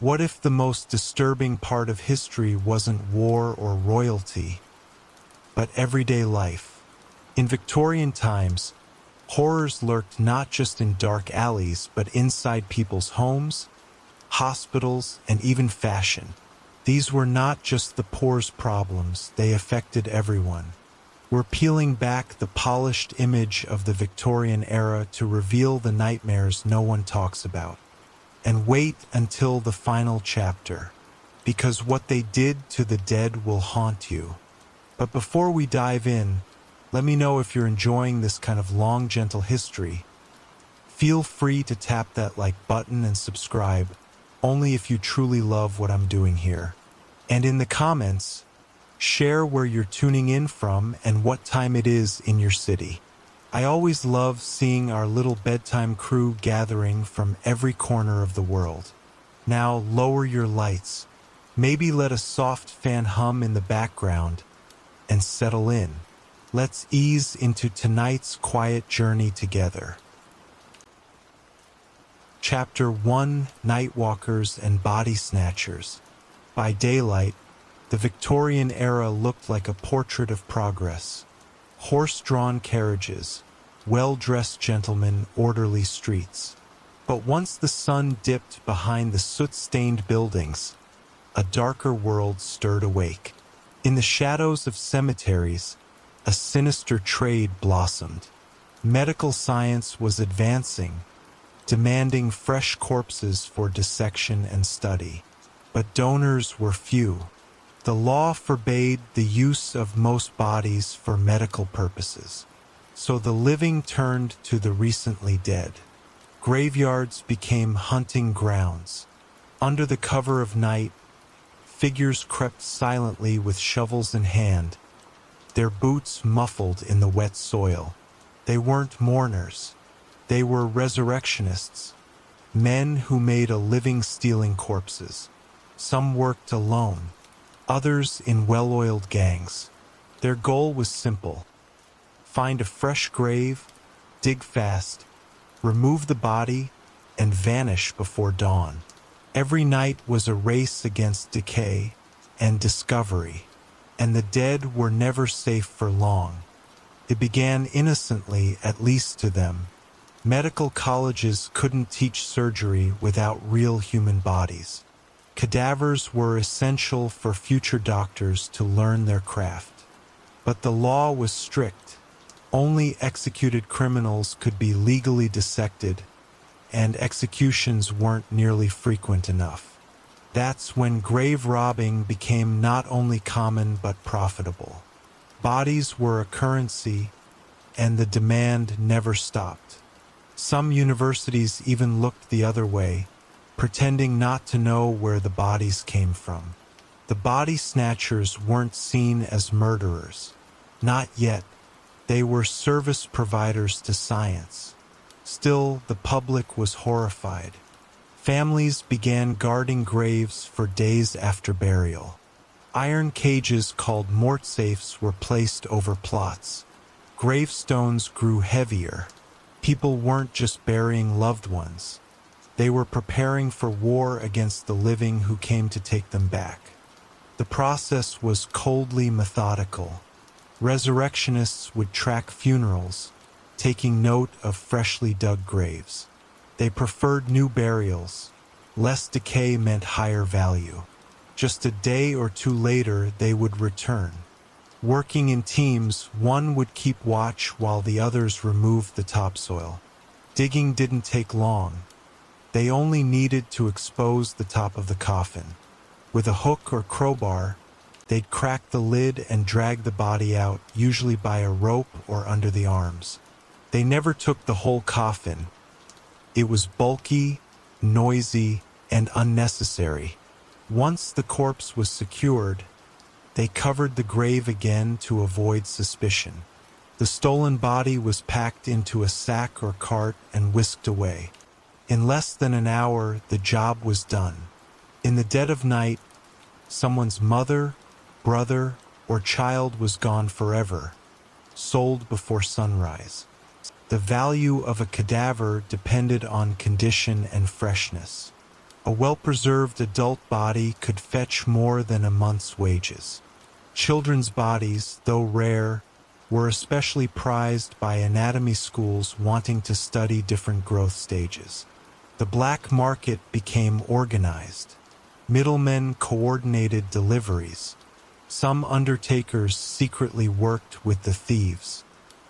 What if the most disturbing part of history wasn't war or royalty, but everyday life? In Victorian times, horrors lurked not just in dark alleys, but inside people's homes, hospitals, and even fashion. These were not just the poor's problems, they affected everyone. We're peeling back the polished image of the Victorian era to reveal the nightmares no one talks about. And wait until the final chapter, because what they did to the dead will haunt you. But before we dive in, let me know if you're enjoying this kind of long, gentle history. Feel free to tap that like button and subscribe, only if you truly love what I'm doing here. And in the comments, share where you're tuning in from and what time it is in your city. I always love seeing our little bedtime crew gathering from every corner of the world. Now lower your lights, maybe let a soft fan hum in the background, and settle in. Let's ease into tonight's quiet journey together. Chapter 1: Nightwalkers and Body Snatchers. By daylight, the Victorian era looked like a portrait of progress. Horse-drawn carriages, well-dressed gentlemen, orderly streets. But once the sun dipped behind the soot-stained buildings, a darker world stirred awake. In the shadows of cemeteries, a sinister trade blossomed. Medical science was advancing, demanding fresh corpses for dissection and study. But donors were few. The law forbade the use of most bodies for medical purposes, so the living turned to the recently dead. Graveyards became hunting grounds. Under the cover of night, figures crept silently with shovels in hand, their boots muffled in the wet soil. They weren't mourners. They were resurrectionists, men who made a living stealing corpses. Some worked alone, others in well-oiled gangs. Their goal was simple: find a fresh grave, dig fast, remove the body, and vanish before dawn. Every night was a race against decay and discovery, and the dead were never safe for long. It began innocently, at least to them. Medical colleges couldn't teach surgery without real human bodies. Cadavers were essential for future doctors to learn their craft. But the law was strict. Only executed criminals could be legally dissected, and executions weren't nearly frequent enough. That's when grave robbing became not only common but profitable. Bodies were a currency, and the demand never stopped. Some universities even looked the other way, pretending not to know where the bodies came from. The body snatchers weren't seen as murderers. Not yet. They were service providers to science. Still, the public was horrified. Families began guarding graves for days after burial. Iron cages called mort safes were placed over plots. Gravestones grew heavier. People weren't just burying loved ones. They were preparing for war against the living who came to take them back. The process was coldly methodical. Resurrectionists would track funerals, taking note of freshly dug graves. They preferred new burials. Less decay meant higher value. Just a day or two later, they would return. Working in teams, one would keep watch while the others removed the topsoil. Digging didn't take long. They only needed to expose the top of the coffin. With a hook or crowbar, they'd crack the lid and drag the body out, usually by a rope or under the arms. They never took the whole coffin. It was bulky, noisy, and unnecessary. Once the corpse was secured, they covered the grave again to avoid suspicion. The stolen body was packed into a sack or cart and whisked away. In less than an hour, the job was done. In the dead of night, someone's mother, brother, or child was gone forever, sold before sunrise. The value of a cadaver depended on condition and freshness. A well-preserved adult body could fetch more than a month's wages. Children's bodies, though rare, were especially prized by anatomy schools wanting to study different growth stages. The black market became organized. Middlemen coordinated deliveries. Some undertakers secretly worked with the thieves.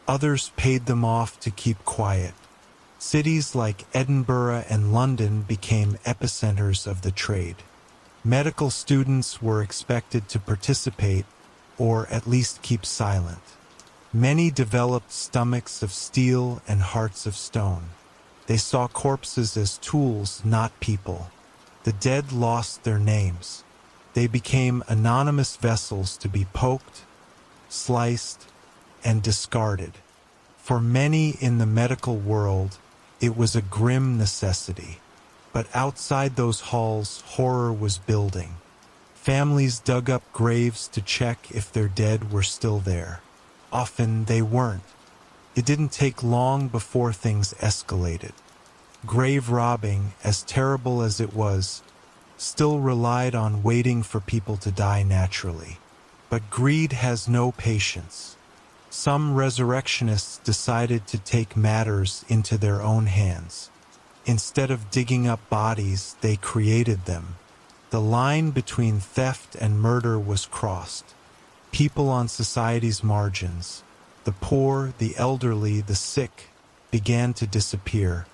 Others paid them off to keep quiet. Cities like Edinburgh and London became epicenters of the trade. Medical students were expected to participate, or at least keep silent. Many developed stomachs of steel and hearts of stone. They saw corpses as tools, not people. The dead lost their names. They became anonymous vessels to be poked, sliced, and discarded. For many in the medical world, it was a grim necessity. But outside those halls, horror was building. Families dug up graves to check if their dead were still there. Often they weren't. It didn't take long before things escalated. Grave robbing, as terrible as it was, still relied on waiting for people to die naturally. But greed has no patience. Some resurrectionists decided to take matters into their own hands. Instead of digging up bodies, they created them. The line between theft and murder was crossed. People on society's margins, the poor, the elderly, the sick, began to disappear.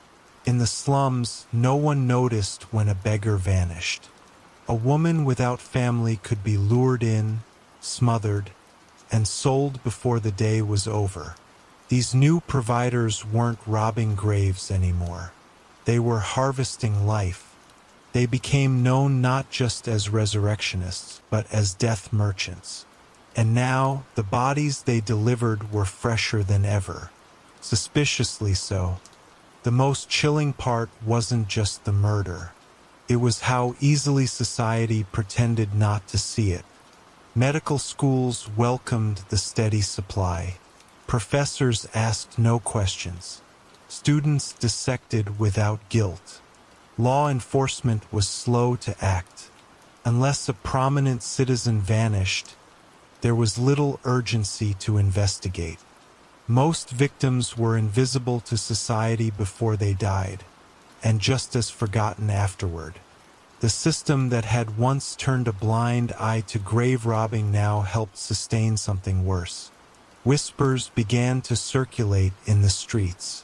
In the slums, no one noticed when a beggar vanished. A woman without family could be lured in, smothered, and sold before the day was over. These new providers weren't robbing graves anymore. They were harvesting life. They became known not just as resurrectionists, but as death merchants. And now, the bodies they delivered were fresher than ever. Suspiciously so. The most chilling part wasn't just the murder. It was how easily society pretended not to see it. Medical schools welcomed the steady supply. Professors asked no questions. Students dissected without guilt. Law enforcement was slow to act. Unless a prominent citizen vanished, there was little urgency to investigate. Most victims were invisible to society before they died, and just as forgotten afterward. The system that had once turned a blind eye to grave robbing now helped sustain something worse. Whispers began to circulate in the streets.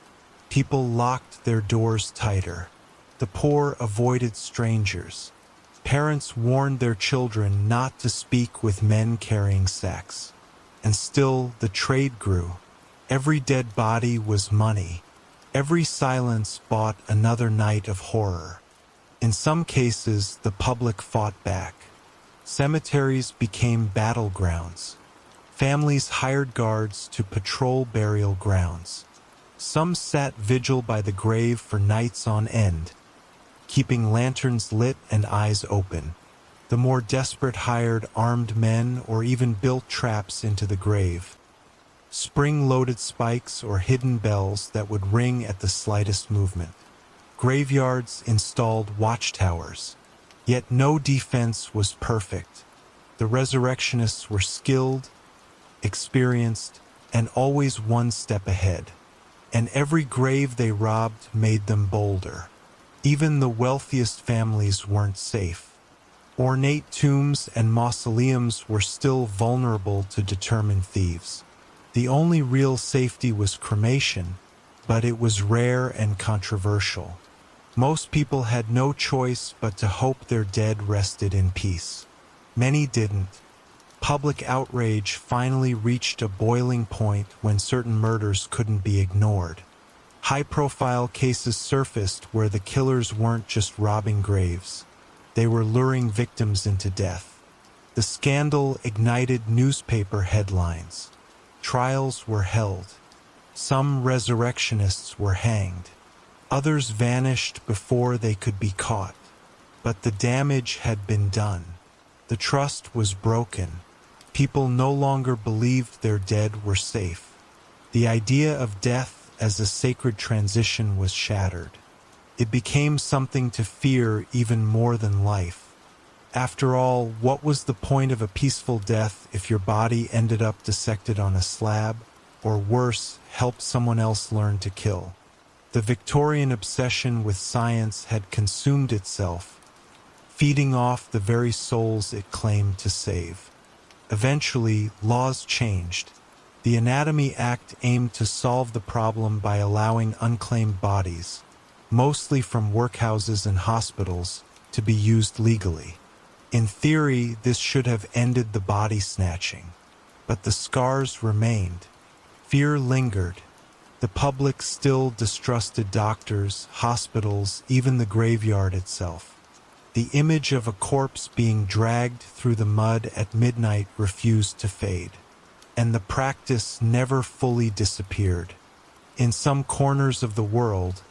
People locked their doors tighter. The poor avoided strangers. Parents warned their children not to speak with men carrying sacks. And still, the trade grew. Every dead body was money. Every silence bought another night of horror. In some cases, the public fought back. Cemeteries became battlegrounds. Families hired guards to patrol burial grounds. Some sat vigil by the grave for nights on end, keeping lanterns lit and eyes open. The more desperate hired armed men or even built traps into the grave. Spring-loaded spikes or hidden bells that would ring at the slightest movement. Graveyards installed watchtowers. Yet no defense was perfect. The resurrectionists were skilled, experienced, and always one step ahead. And every grave they robbed made them bolder. Even the wealthiest families weren't safe. Ornate tombs and mausoleums were still vulnerable to determined thieves. The only real safety was cremation, but it was rare and controversial. Most people had no choice but to hope their dead rested in peace. Many didn't. Public outrage finally reached a boiling point when certain murders couldn't be ignored. High-profile cases surfaced where the killers weren't just robbing graves. They were luring victims into death. The scandal ignited newspaper headlines. Trials were held. Some resurrectionists were hanged. Others vanished before they could be caught. But the damage had been done. The trust was broken. People no longer believed their dead were safe. The idea of death as a sacred transition was shattered. It became something to fear even more than life. After all, what was the point of a peaceful death if your body ended up dissected on a slab, or worse, helped someone else learn to kill? The Victorian obsession with science had consumed itself, feeding off the very souls it claimed to save. Eventually, laws changed. The Anatomy Act aimed to solve the problem by allowing unclaimed bodies, mostly from workhouses and hospitals, to be used legally. In theory, this should have ended the body snatching. But the scars remained. Fear lingered. The public still distrusted doctors, hospitals, even the graveyard itself. The image of a corpse being dragged through the mud at midnight refused to fade. And the practice never fully disappeared. In some corners of the world,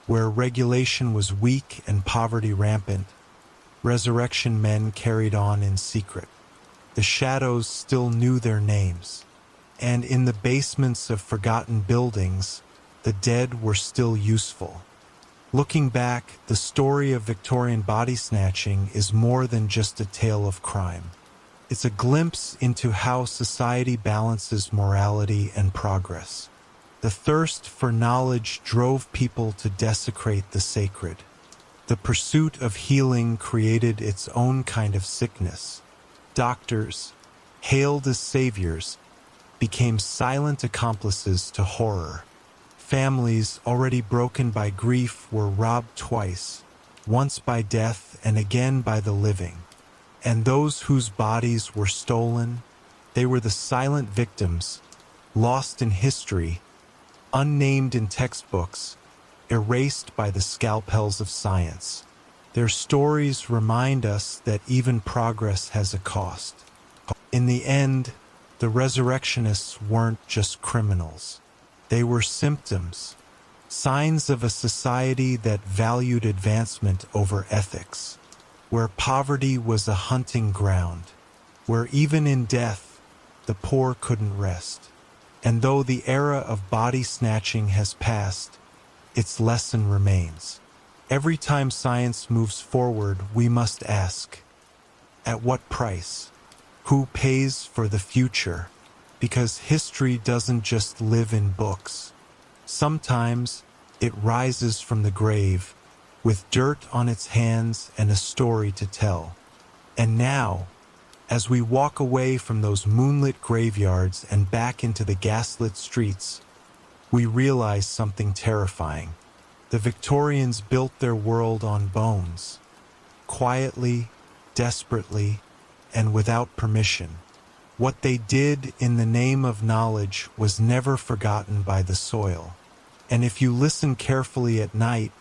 where regulation was weak and poverty rampant, resurrection men carried on in secret. The shadows still knew their names, and in the basements of forgotten buildings, the dead were still useful. Looking back, the story of Victorian body snatching is more than just a tale of crime. It's a glimpse into how society balances morality and progress. The thirst for knowledge drove people to desecrate the sacred. The pursuit of healing created its own kind of sickness. Doctors, hailed as saviors, became silent accomplices to horror. Families, already broken by grief, were robbed twice, once by death and again by the living. And those whose bodies were stolen, they were the silent victims, lost in history, unnamed in textbooks, erased by the scalpels of science. Their stories remind us that even progress has a cost. In the end, the resurrectionists weren't just criminals. They were symptoms, signs of a society that valued advancement over ethics, where poverty was a hunting ground, where even in death, the poor couldn't rest. And though the era of body snatching has passed, its lesson remains. Every time science moves forward, we must ask, at what price? Who pays for the future? Because history doesn't just live in books. Sometimes it rises from the grave, with dirt on its hands and a story to tell. And now, as we walk away from those moonlit graveyards and back into the gaslit streets, we realize something terrifying. The Victorians built their world on bones, quietly, desperately, and without permission. What they did in the name of knowledge was never forgotten by the soil. And if you listen carefully at night,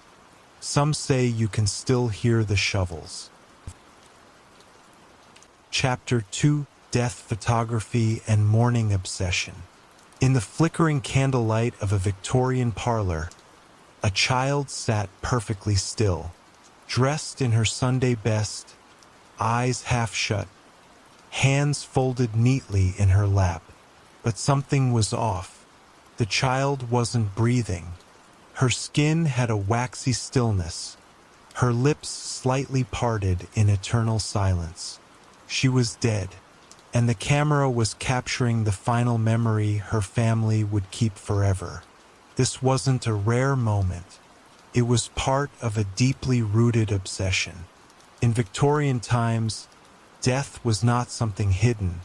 some say you can still hear the shovels. Chapter 2: Death Photography and Mourning Obsession. In the flickering candlelight of a Victorian parlor, a child sat perfectly still, dressed in her Sunday best, eyes half shut, hands folded neatly in her lap. But something was off. The child wasn't breathing. Her skin had a waxy stillness, her lips slightly parted in eternal silence. She was dead, and the camera was capturing the final memory her family would keep forever. This wasn't a rare moment. It was part of a deeply rooted obsession. In Victorian times, death was not something hidden.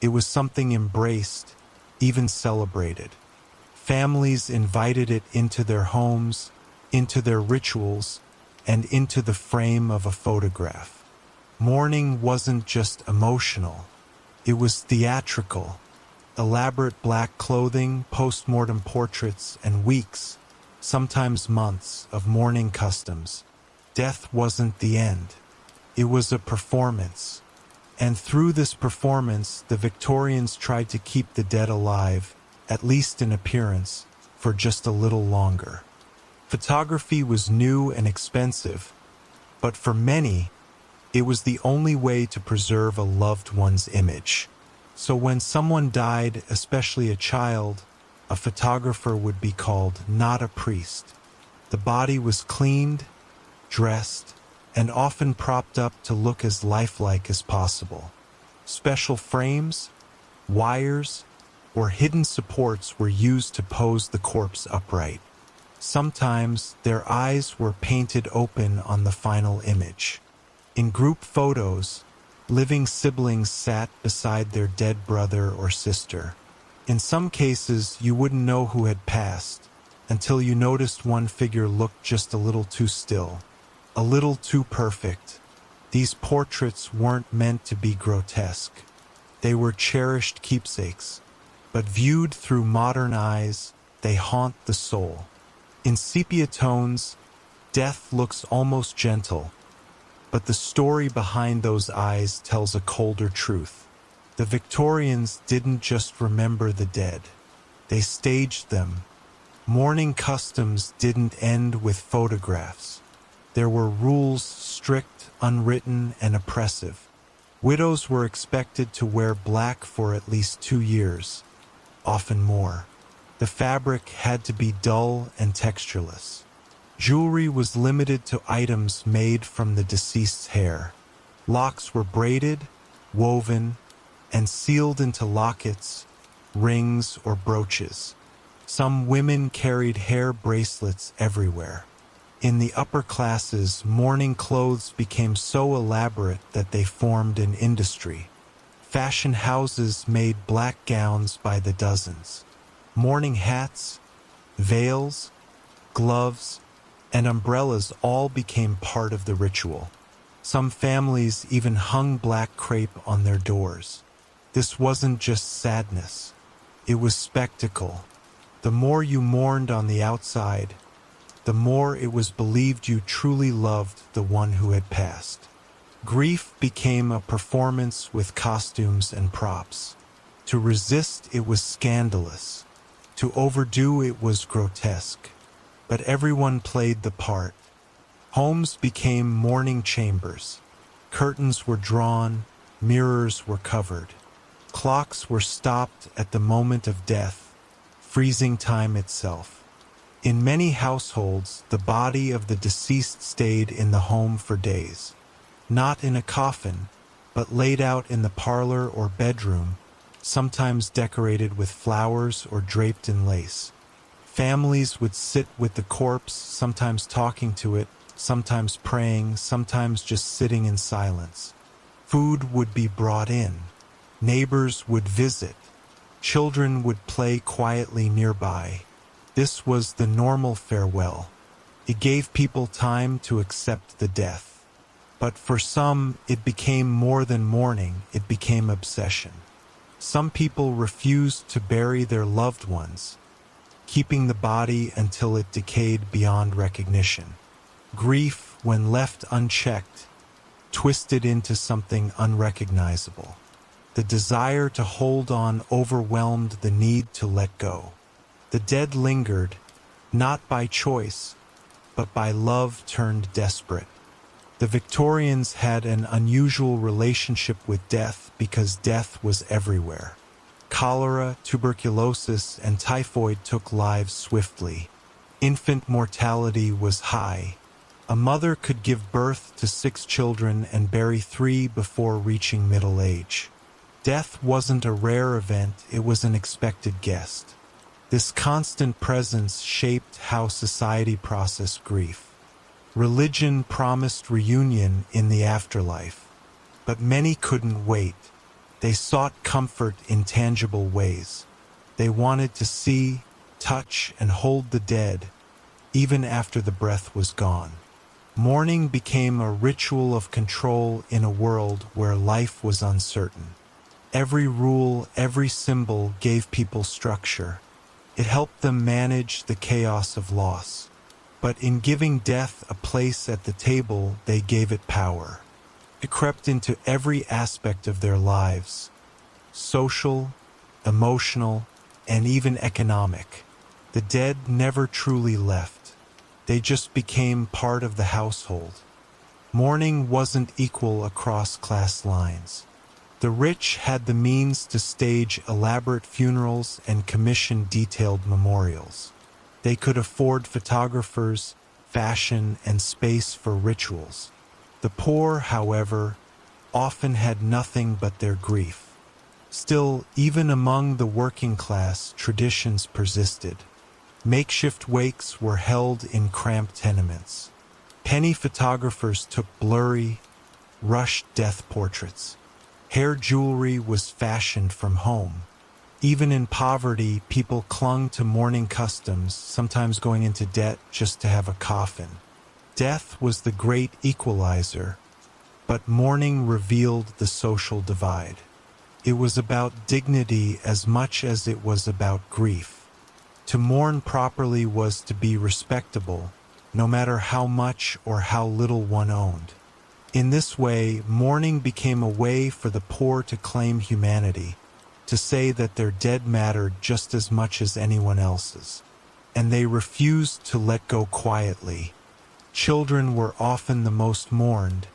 It was something embraced, even celebrated. Families invited it into their homes, into their rituals, and into the frame of a photograph. Mourning wasn't just emotional. It was theatrical. Elaborate black clothing, post-mortem portraits, and weeks, sometimes months, of mourning customs. Death wasn't the end. It was a performance. And through this performance, the Victorians tried to keep the dead alive, at least in appearance, for just a little longer. Photography was new and expensive, but for many, it was the only way to preserve a loved one's image. So when someone died, especially a child, a photographer would be called not a priest, The body was cleaned, dressed, and often propped up to look as lifelike as possible. Special frames, wires, or hidden supports were used to pose the corpse upright. Sometimes their eyes were painted open on the final image. In group photos, living siblings sat beside their dead brother or sister. In some cases, you wouldn't know who had passed until you noticed one figure looked just a little too still, a little too perfect. These portraits weren't meant to be grotesque. They were cherished keepsakes, but viewed through modern eyes, they haunt the soul. In sepia tones, death looks almost gentle, but the story behind those eyes tells a colder truth. The Victorians didn't just remember the dead. They staged them. Mourning customs didn't end with photographs. There were rules, strict, unwritten, and oppressive. Widows were expected to wear black for at least 2 years, often more. The fabric had to be dull and textureless. Jewelry was limited to items made from the deceased's hair. Locks were braided, woven, and sealed into lockets, rings, or brooches. Some women carried hair bracelets everywhere. In the upper classes, mourning clothes became so elaborate that they formed an industry. Fashion houses made black gowns by the dozens. Mourning hats, veils, gloves, and umbrellas all became part of the ritual. Some families even hung black crepe on their doors. This wasn't just sadness. It was spectacle. The more you mourned on the outside, the more it was believed you truly loved the one who had passed. Grief became a performance with costumes and props. To resist, it was scandalous. To overdo, it was grotesque. But everyone played the part. Homes became mourning chambers. Curtains were drawn, mirrors were covered. Clocks were stopped at the moment of death, freezing time itself. In many households, the body of the deceased stayed in the home for days. Not in a coffin, but laid out in the parlor or bedroom, sometimes decorated with flowers or draped in lace. Families would sit with the corpse, sometimes talking to it, sometimes praying, sometimes just sitting in silence. Food would be brought in. Neighbors would visit. Children would play quietly nearby. This was the normal farewell. It gave people time to accept the death. But for some, it became more than mourning, it became obsession. Some people refused to bury their loved ones, keeping the body until it decayed beyond recognition. Grief, when left unchecked, twisted into something unrecognizable. The desire to hold on overwhelmed the need to let go. The dead lingered, not by choice, but by love turned desperate. The Victorians had an unusual relationship with death because death was everywhere. Cholera, tuberculosis, and typhoid took lives swiftly. Infant mortality was high. A mother could give birth to 6 children and bury 3 before reaching middle age. Death wasn't a rare event, it was an expected guest. This constant presence shaped how society processed grief. Religion promised reunion in the afterlife, but many couldn't wait. They sought comfort in tangible ways. They wanted to see, touch, and hold the dead, even after the breath was gone. Mourning became a ritual of control in a world where life was uncertain. Every rule, every symbol gave people structure. It helped them manage the chaos of loss. But in giving death a place at the table, they gave it power. It crept into every aspect of their lives, social, emotional, and even economic. The dead never truly left. They just became part of the household. Mourning wasn't equal across class lines. The rich had the means to stage elaborate funerals and commission detailed memorials. They could afford photographers, fashion, and space for rituals. The poor, however, often had nothing but their grief. Still, even among the working class, traditions persisted. Makeshift wakes were held in cramped tenements. Penny photographers took blurry, rushed death portraits. Hair jewelry was fashioned from home. Even in poverty, people clung to mourning customs, sometimes going into debt just to have a coffin. Death was the great equalizer, but mourning revealed the social divide. It was about dignity as much as it was about grief. To mourn properly was to be respectable, no matter how much or how little one owned. In this way, mourning became a way for the poor to claim humanity, to say that their dead mattered just as much as anyone else's. And they refused to let go quietly. Children were often the most mourned,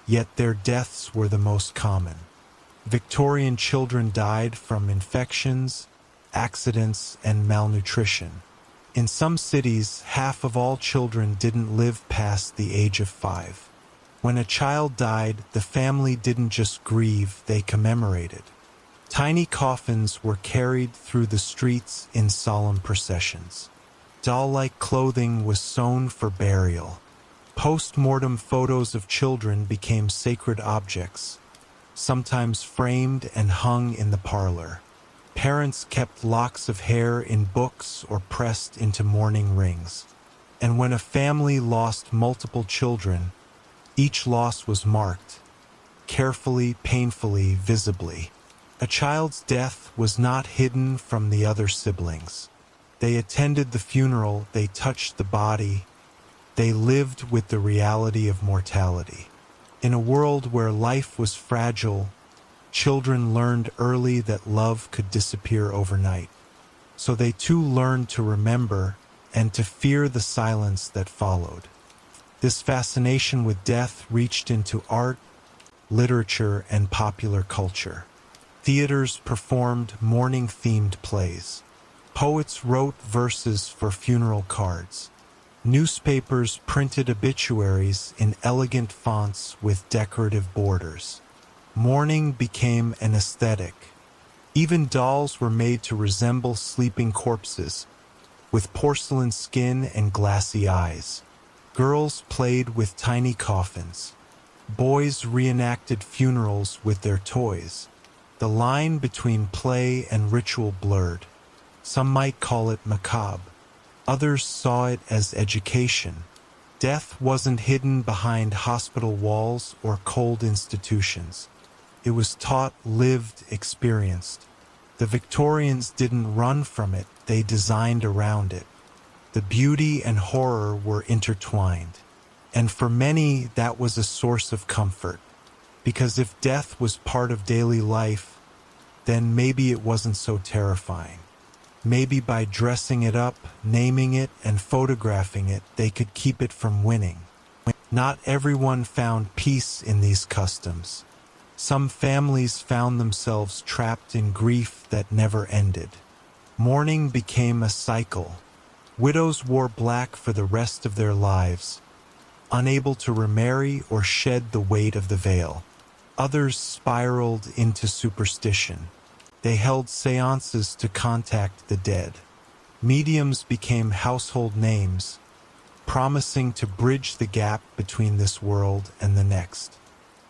yet their deaths were the most common. Victorian children died from infections, accidents, and malnutrition. In some cities, half of all children didn't live past the age of 5. When a child died, the family didn't just grieve, they commemorated. Tiny coffins were carried through the streets in solemn processions. Doll-like clothing was sewn for burial. Post-mortem photos of children became sacred objects, sometimes framed and hung in the parlor. Parents kept locks of hair in books or pressed into mourning rings. And when a family lost multiple children, each loss was marked, carefully, painfully, visibly. A child's death was not hidden from the other siblings. They attended the funeral, they touched the body, they lived with the reality of mortality. In a world where life was fragile, children learned early that love could disappear overnight. So they too learned to remember and to fear the silence that followed. This fascination with death reached into art, literature, and popular culture. Theaters performed mourning-themed plays. Poets wrote verses for funeral cards. Newspapers printed obituaries in elegant fonts with decorative borders. Mourning became an aesthetic. Even dolls were made to resemble sleeping corpses, with porcelain skin and glassy eyes. Girls played with tiny coffins. Boys reenacted funerals with their toys. The line between play and ritual blurred. Some might call it macabre. Others saw it as education. Death wasn't hidden behind hospital walls or cold institutions. It was taught, lived, experienced. The Victorians didn't run from it, they designed around it. The beauty and horror were intertwined. And for many, that was a source of comfort. Because if death was part of daily life, then maybe it wasn't so terrifying. Maybe by dressing it up, naming it, and photographing it, they could keep it from winning. Not everyone found peace in these customs. Some families found themselves trapped in grief that never ended. Mourning became a cycle. Widows wore black for the rest of their lives, unable to remarry or shed the weight of the veil. Others spiraled into superstition. They held seances to contact the dead. Mediums became household names, promising to bridge the gap between this world and the next.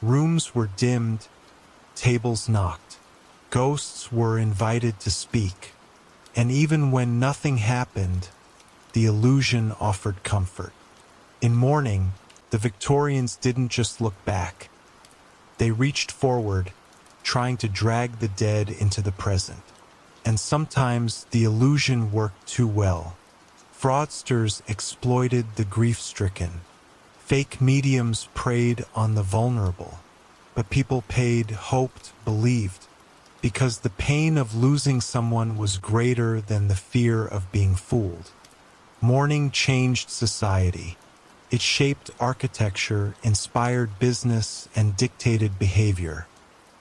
Rooms were dimmed, tables knocked. Ghosts were invited to speak. And even when nothing happened, the illusion offered comfort. In mourning, the Victorians didn't just look back. They reached forward, trying to drag the dead into the present. And sometimes the illusion worked too well. Fraudsters exploited the grief-stricken. Fake mediums preyed on the vulnerable. But people paid, hoped, believed, because the pain of losing someone was greater than the fear of being fooled. Mourning changed society. It shaped architecture, inspired business, and dictated behavior.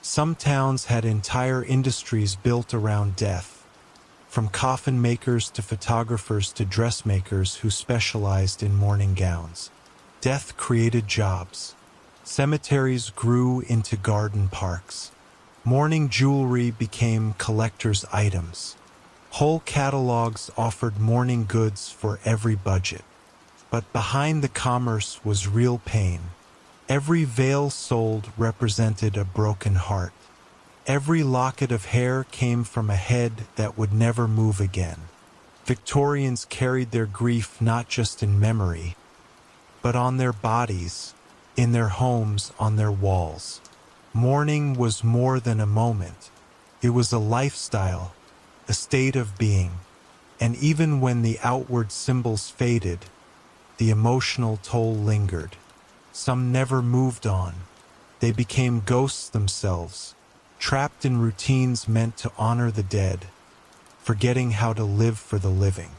Some towns had entire industries built around death. from coffin makers to photographers to dressmakers who specialized in mourning gowns. Death created jobs. Cemeteries grew into garden parks. Mourning jewelry became collector's items. Whole catalogs offered mourning goods for every budget. But behind the commerce was real pain. Every veil sold represented a broken heart. Every locket of hair came from a head that would never move again. Victorians carried their grief not just in memory, but on their bodies, in their homes, on their walls. Mourning was more than a moment. It was a lifestyle, a state of being. And even when the outward symbols faded, the emotional toll lingered. Some never moved on. They became ghosts themselves, trapped in routines meant to honor the dead, forgetting how to live for the living.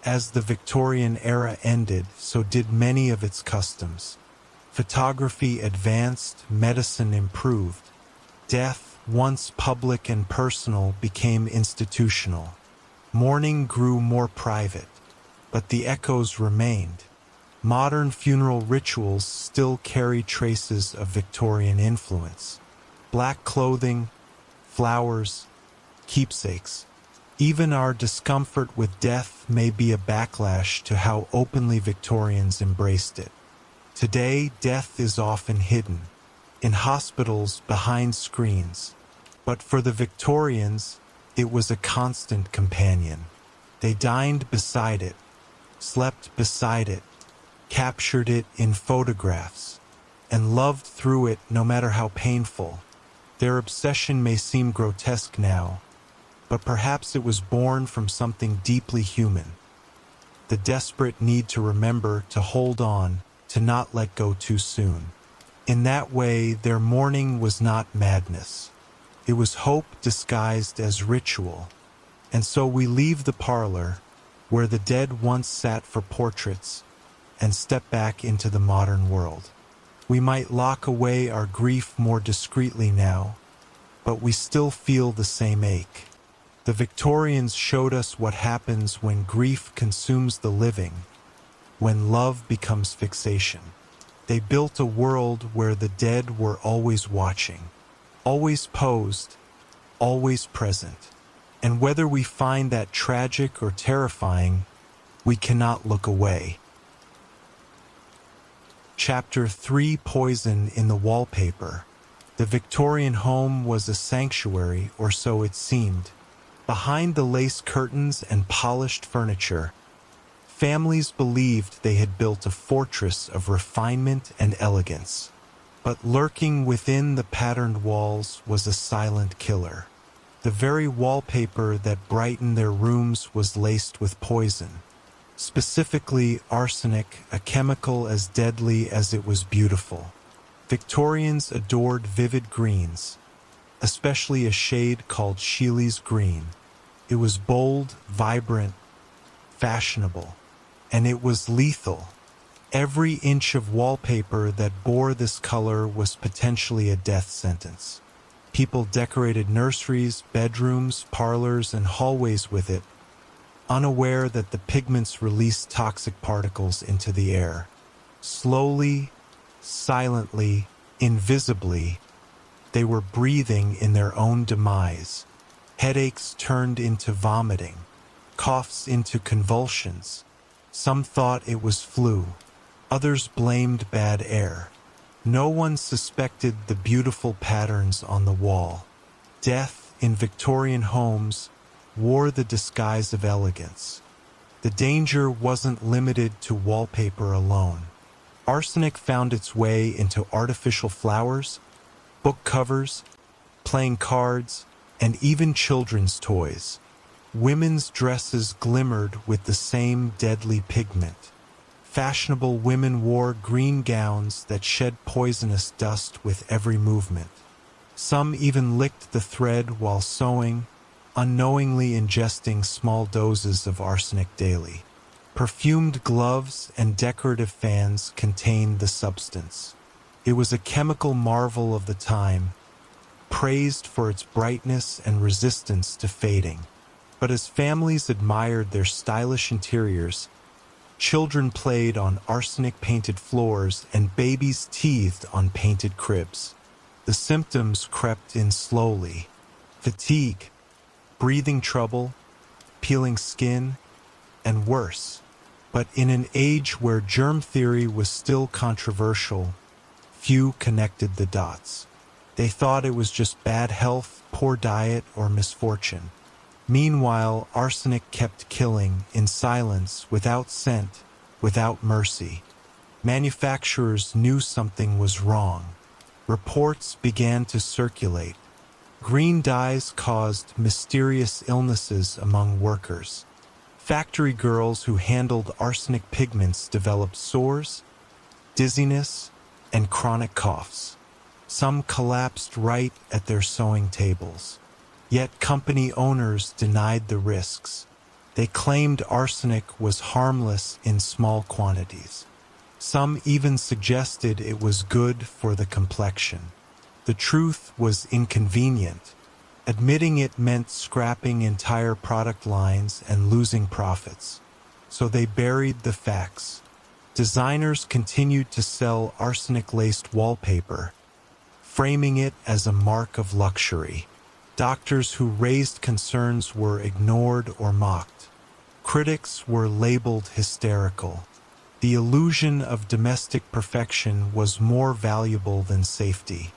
As the Victorian era ended, so did many of its customs. Photography advanced, medicine improved. Death, once public and personal, became institutional. Mourning grew more private, but the echoes remained. Modern funeral rituals still carry traces of Victorian influence. Black clothing, flowers, keepsakes. Even our discomfort with death may be a backlash to how openly Victorians embraced it. Today, death is often hidden, in hospitals, behind screens. But for the Victorians, it was a constant companion. They dined beside it, slept beside it, captured it in photographs, and loved through it no matter how painful. Their obsession may seem grotesque now, but perhaps it was born from something deeply human. The desperate need to remember, to hold on, to not let go too soon. In that way, their mourning was not madness. It was hope disguised as ritual. And so we leave the parlor, where the dead once sat for portraits, and step back into the modern world. We might lock away our grief more discreetly now, but we still feel the same ache. The Victorians showed us what happens when grief consumes the living, when love becomes fixation. They built a world where the dead were always watching, always posed, always present. And whether we find that tragic or terrifying, we cannot look away. Chapter 3: Poison in the Wallpaper. The Victorian home was a sanctuary, or so it seemed. Behind the lace curtains and polished furniture, families believed they had built a fortress of refinement and elegance. But lurking within the patterned walls was a silent killer. The very wallpaper that brightened their rooms was laced with poison. Specifically arsenic, a chemical as deadly as it was beautiful. Victorians adored vivid greens, especially a shade called Sheely's green. It was bold, vibrant, fashionable, and it was lethal. Every inch of wallpaper that bore this color was potentially a death sentence. People decorated nurseries, bedrooms, parlors, and hallways with it, unaware that the pigments released toxic particles into the air. Slowly, silently, invisibly, they were breathing in their own demise. Headaches turned into vomiting, coughs into convulsions. Some thought it was flu. Others blamed bad air. No one suspected the beautiful patterns on the wall. Death in Victorian homes wore the disguise of elegance. The danger wasn't limited to wallpaper alone. Arsenic found its way into artificial flowers, book covers, playing cards, and even children's toys. Women's dresses glimmered with the same deadly pigment. Fashionable women wore green gowns that shed poisonous dust with every movement. Some even licked the thread while sewing, unknowingly ingesting small doses of arsenic daily. Perfumed gloves and decorative fans contained the substance. It was a chemical marvel of the time, praised for its brightness and resistance to fading. But as families admired their stylish interiors, children played on arsenic-painted floors and babies teethed on painted cribs. The symptoms crept in slowly: fatigue, breathing trouble, peeling skin, and worse. But in an age where germ theory was still controversial, few connected the dots. They thought it was just bad health, poor diet, or misfortune. Meanwhile, arsenic kept killing in silence, without scent, without mercy. Manufacturers knew something was wrong. Reports began to circulate. Green dyes caused mysterious illnesses among workers. Factory girls who handled arsenic pigments developed sores, dizziness, and chronic coughs. Some collapsed right at their sewing tables. Yet company owners denied the risks. They claimed arsenic was harmless in small quantities. Some even suggested it was good for the complexion. The truth was inconvenient. Admitting it meant scrapping entire product lines and losing profits. So they buried the facts. Designers continued to sell arsenic-laced wallpaper, framing it as a mark of luxury. Doctors who raised concerns were ignored or mocked. Critics were labeled hysterical. The illusion of domestic perfection was more valuable than safety.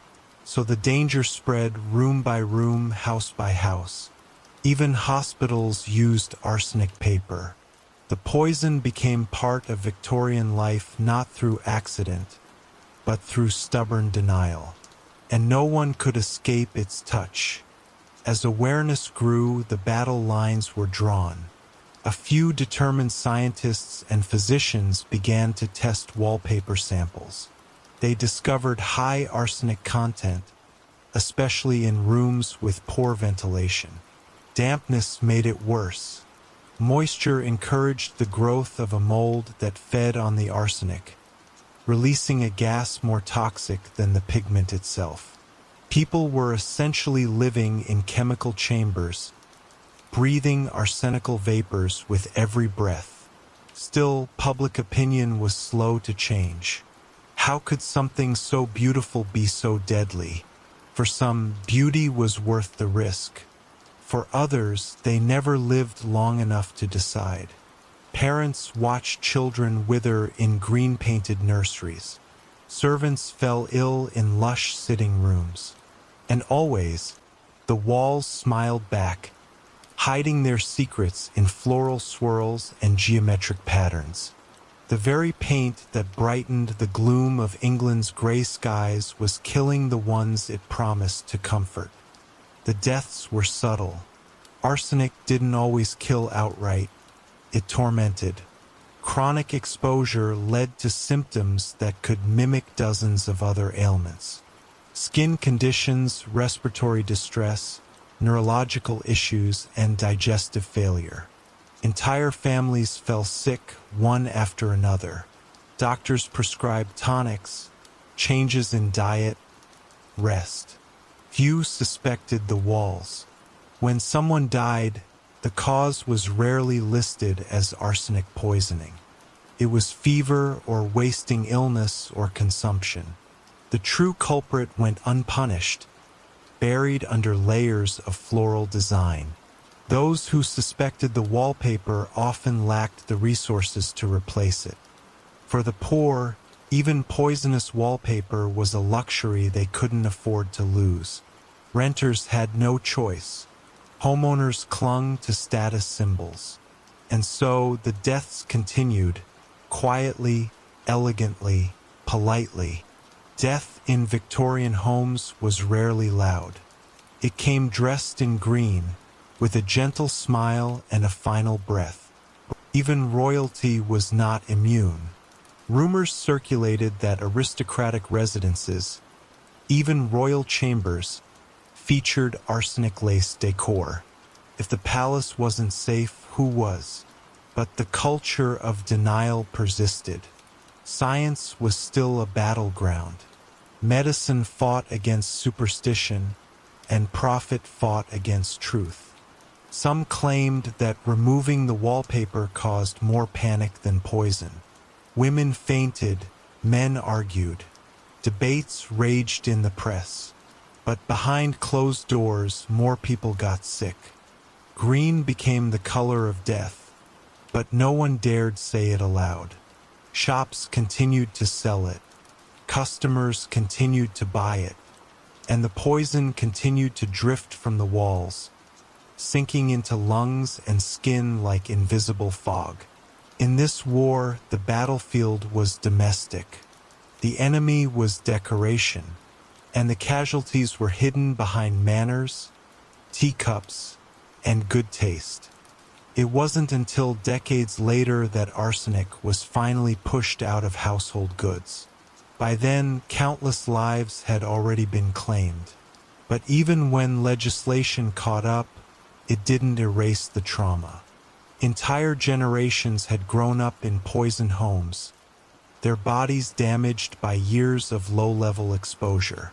So the danger spread room by room, house by house. Even hospitals used arsenic paper. The poison became part of Victorian life not through accident, but through stubborn denial. And no one could escape its touch. As awareness grew, the battle lines were drawn. A few determined scientists and physicians began to test wallpaper samples. They discovered high arsenic content, especially in rooms with poor ventilation. Dampness made it worse. Moisture encouraged the growth of a mold that fed on the arsenic, releasing a gas more toxic than the pigment itself. People were essentially living in chemical chambers, breathing arsenical vapors with every breath. Still, public opinion was slow to change. How could something so beautiful be so deadly? For some, beauty was worth the risk. For others, they never lived long enough to decide. Parents watched children wither in green-painted nurseries. Servants fell ill in lush sitting rooms. And always, the walls smiled back, hiding their secrets in floral swirls and geometric patterns. The very paint that brightened the gloom of England's grey skies was killing the ones it promised to comfort. The deaths were subtle. Arsenic didn't always kill outright. It tormented. Chronic exposure led to symptoms that could mimic dozens of other ailments. Skin conditions, respiratory distress, neurological issues, and digestive failure. Entire families fell sick, one after another. Doctors prescribed tonics, changes in diet, rest. Few suspected the walls. When someone died, the cause was rarely listed as arsenic poisoning. It was fever or wasting illness or consumption. The true culprit went unpunished, buried under layers of floral design. Those who suspected the wallpaper often lacked the resources to replace it. For the poor, even poisonous wallpaper was a luxury they couldn't afford to lose. Renters had no choice. Homeowners clung to status symbols. And so the deaths continued, quietly, elegantly, politely. Death in Victorian homes was rarely loud. It came dressed in green, with a gentle smile and a final breath. Even royalty was not immune. Rumors circulated that aristocratic residences, even royal chambers, featured arsenic-laced decor. If the palace wasn't safe, who was? But the culture of denial persisted. Science was still a battleground. Medicine fought against superstition, and profit fought against truth. Some claimed that removing the wallpaper caused more panic than poison. Women fainted, men argued. Debates raged in the press. But behind closed doors, more people got sick. Green became the color of death, but no one dared say it aloud. Shops continued to sell it. Customers continued to buy it. And the poison continued to drift from the walls, sinking into lungs and skin like invisible fog. In this war, the battlefield was domestic. The enemy was decoration, and the casualties were hidden behind manners, teacups, and good taste. It wasn't until decades later that arsenic was finally pushed out of household goods. By then, countless lives had already been claimed. But even when legislation caught up, it didn't erase the trauma. Entire generations had grown up in poisoned homes, their bodies damaged by years of low-level exposure.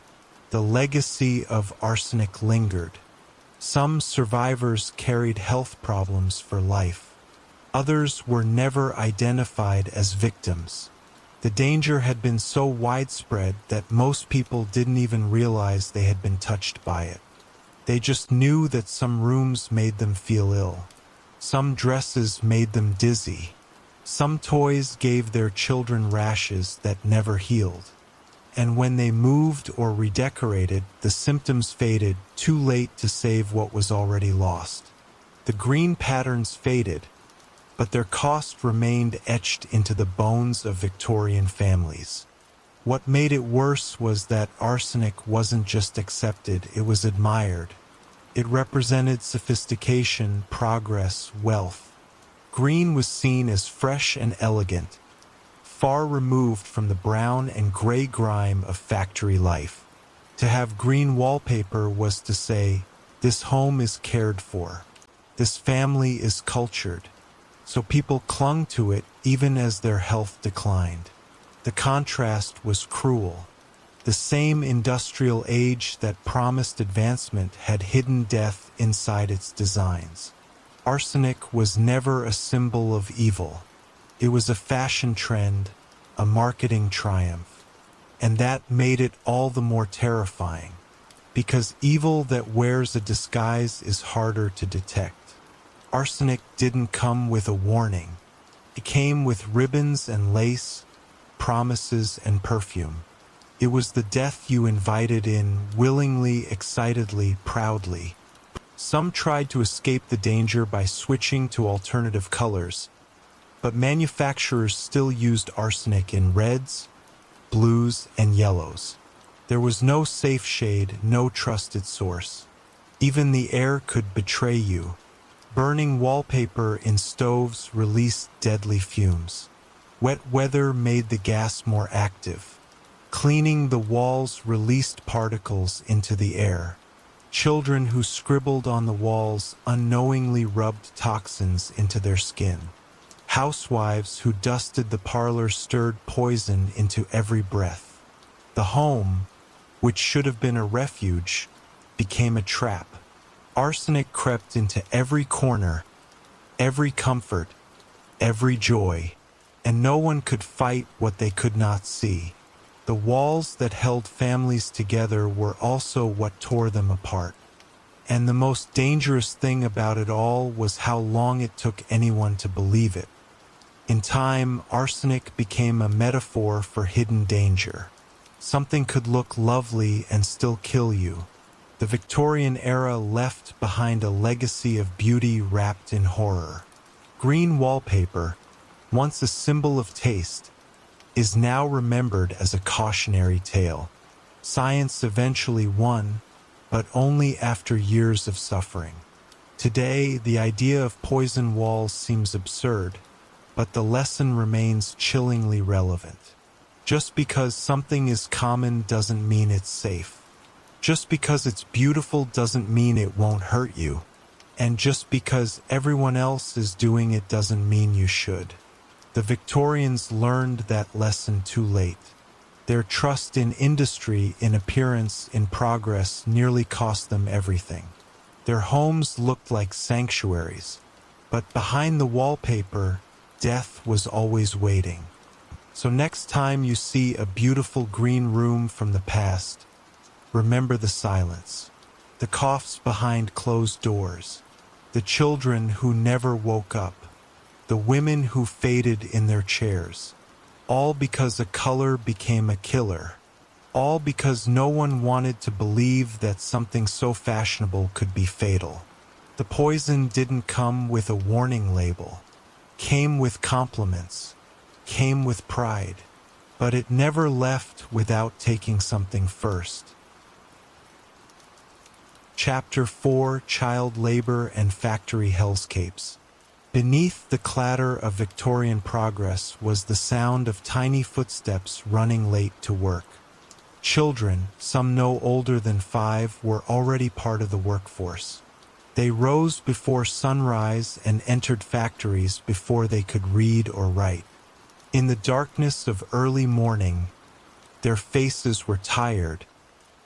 The legacy of arsenic lingered. Some survivors carried health problems for life. Others were never identified as victims. The danger had been so widespread that most people didn't even realize they had been touched by it. They just knew that some rooms made them feel ill. Some dresses made them dizzy. Some toys gave their children rashes that never healed. And when they moved or redecorated, the symptoms faded, too late to save what was already lost. The green patterns faded, but their cost remained etched into the bones of Victorian families. What made it worse was that arsenic wasn't just accepted, it was admired. It represented sophistication, progress, wealth. Green was seen as fresh and elegant, far removed from the brown and gray grime of factory life. To have green wallpaper was to say, this home is cared for. This family is cultured. So people clung to it even as their health declined. The contrast was cruel. The same industrial age that promised advancement had hidden death inside its designs. Arsenic was never a symbol of evil. It was a fashion trend, a marketing triumph. And that made it all the more terrifying, because evil that wears a disguise is harder to detect. Arsenic didn't come with a warning. It came with ribbons and lace, promises and perfume. It was the death you invited in, willingly, excitedly, proudly. Some tried to escape the danger by switching to alternative colors, but manufacturers still used arsenic in reds, blues, and yellows. There was no safe shade, no trusted source. Even the air could betray you. Burning wallpaper in stoves released deadly fumes. Wet weather made the gas more active. Cleaning the walls released particles into the air. Children who scribbled on the walls unknowingly rubbed toxins into their skin. Housewives who dusted the parlor stirred poison into every breath. The home, which should have been a refuge, became a trap. Arsenic crept into every corner, every comfort, every joy, and no one could fight what they could not see. The walls that held families together were also what tore them apart. And the most dangerous thing about it all was how long it took anyone to believe it. In time, arsenic became a metaphor for hidden danger. Something could look lovely and still kill you. The Victorian era left behind a legacy of beauty wrapped in horror. Green wallpaper, once a symbol of taste, is now remembered as a cautionary tale. Science eventually won, but only after years of suffering. Today, the idea of poison walls seems absurd, but the lesson remains chillingly relevant. Just because something is common doesn't mean it's safe. Just because it's beautiful doesn't mean it won't hurt you. And just because everyone else is doing it doesn't mean you should. The Victorians learned that lesson too late. Their trust in industry, in appearance, in progress nearly cost them everything. Their homes looked like sanctuaries, but behind the wallpaper, death was always waiting. So next time you see a beautiful green room from the past, remember the silence, the coughs behind closed doors, the children who never woke up, the women who faded in their chairs, all because a color became a killer, all because no one wanted to believe that something so fashionable could be fatal. The poison didn't come with a warning label, came with compliments, came with pride, but it never left without taking something first. Chapter 4: Child Labor and Factory Hellscapes. Beneath the clatter of Victorian progress was the sound of tiny footsteps running late to work. Children, some no older than 5, were already part of the workforce. They rose before sunrise and entered factories before they could read or write. In the darkness of early morning, their faces were tired,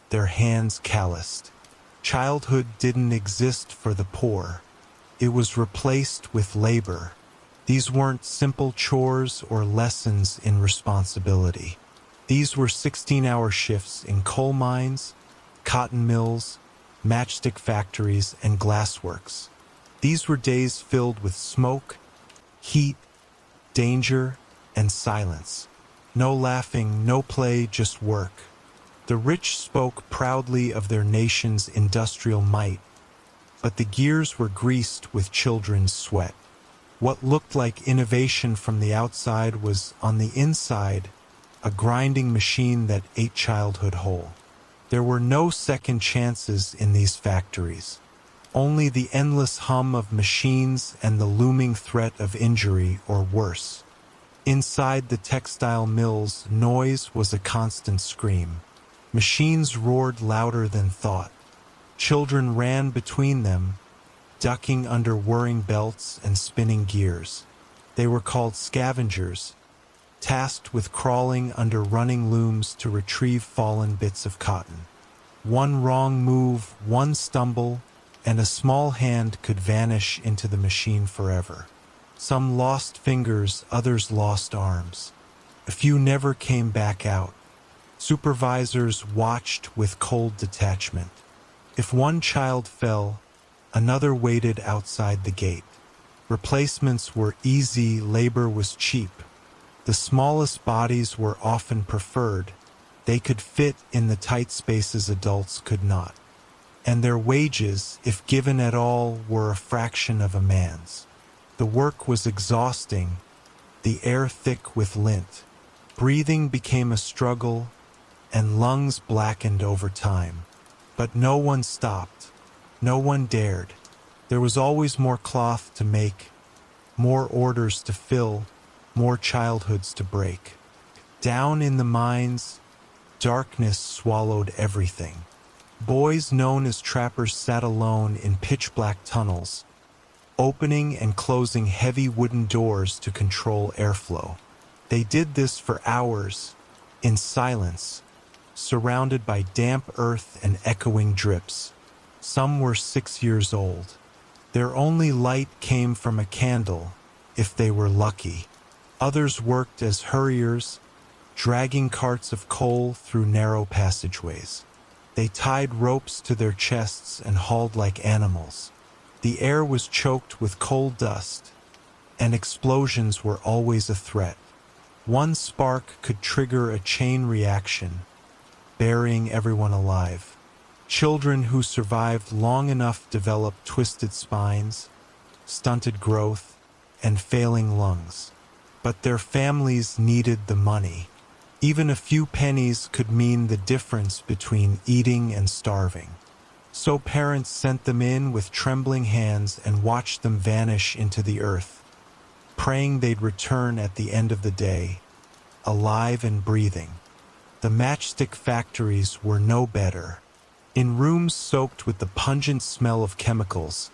their hands calloused. Childhood didn't exist for the poor. It was replaced with labor. These weren't simple chores or lessons in responsibility. These were 16-hour shifts in coal mines, cotton mills, matchstick factories, and glassworks. These were days filled with smoke, heat, danger, and silence. No laughing, no play, just work. The rich spoke proudly of their nation's industrial might, but the gears were greased with children's sweat. What looked like innovation from the outside was, on the inside, a grinding machine that ate childhood whole. There were no second chances in these factories, only the endless hum of machines and the looming threat of injury or worse. Inside the textile mills, noise was a constant scream. Machines roared louder than thought. Children ran between them, ducking under whirring belts and spinning gears. They were called scavengers, tasked with crawling under running looms to retrieve fallen bits of cotton. One wrong move, one stumble, and a small hand could vanish into the machine forever. Some lost fingers, others lost arms. A few never came back out. Supervisors watched with cold detachment. If one child fell, another waited outside the gate. Replacements were easy, labor was cheap. The smallest bodies were often preferred. They could fit in the tight spaces adults could not. And their wages, if given at all, were a fraction of a man's. The work was exhausting, the air thick with lint. Breathing became a struggle, and lungs blackened over time. But no one stopped. No one dared. There was always more cloth to make, more orders to fill, more childhoods to break. Down in the mines, darkness swallowed everything. Boys known as trappers sat alone in pitch-black tunnels, opening and closing heavy wooden doors to control airflow. They did this for hours, in silence, surrounded by damp earth and echoing drips. Some were 6 years old. Their only light came from a candle, if they were lucky. Others worked as hurriers, dragging carts of coal through narrow passageways. They tied ropes to their chests and hauled like animals. The air was choked with coal dust, and explosions were always a threat. One spark could trigger a chain reaction, burying everyone alive. Children who survived long enough developed twisted spines, stunted growth, and failing lungs. But their families needed the money. Even a few pennies could mean the difference between eating and starving. So parents sent them in with trembling hands and watched them vanish into the earth, praying they'd return at the end of the day, alive and breathing. The matchstick factories were no better. In rooms soaked with the pungent smell of chemicals,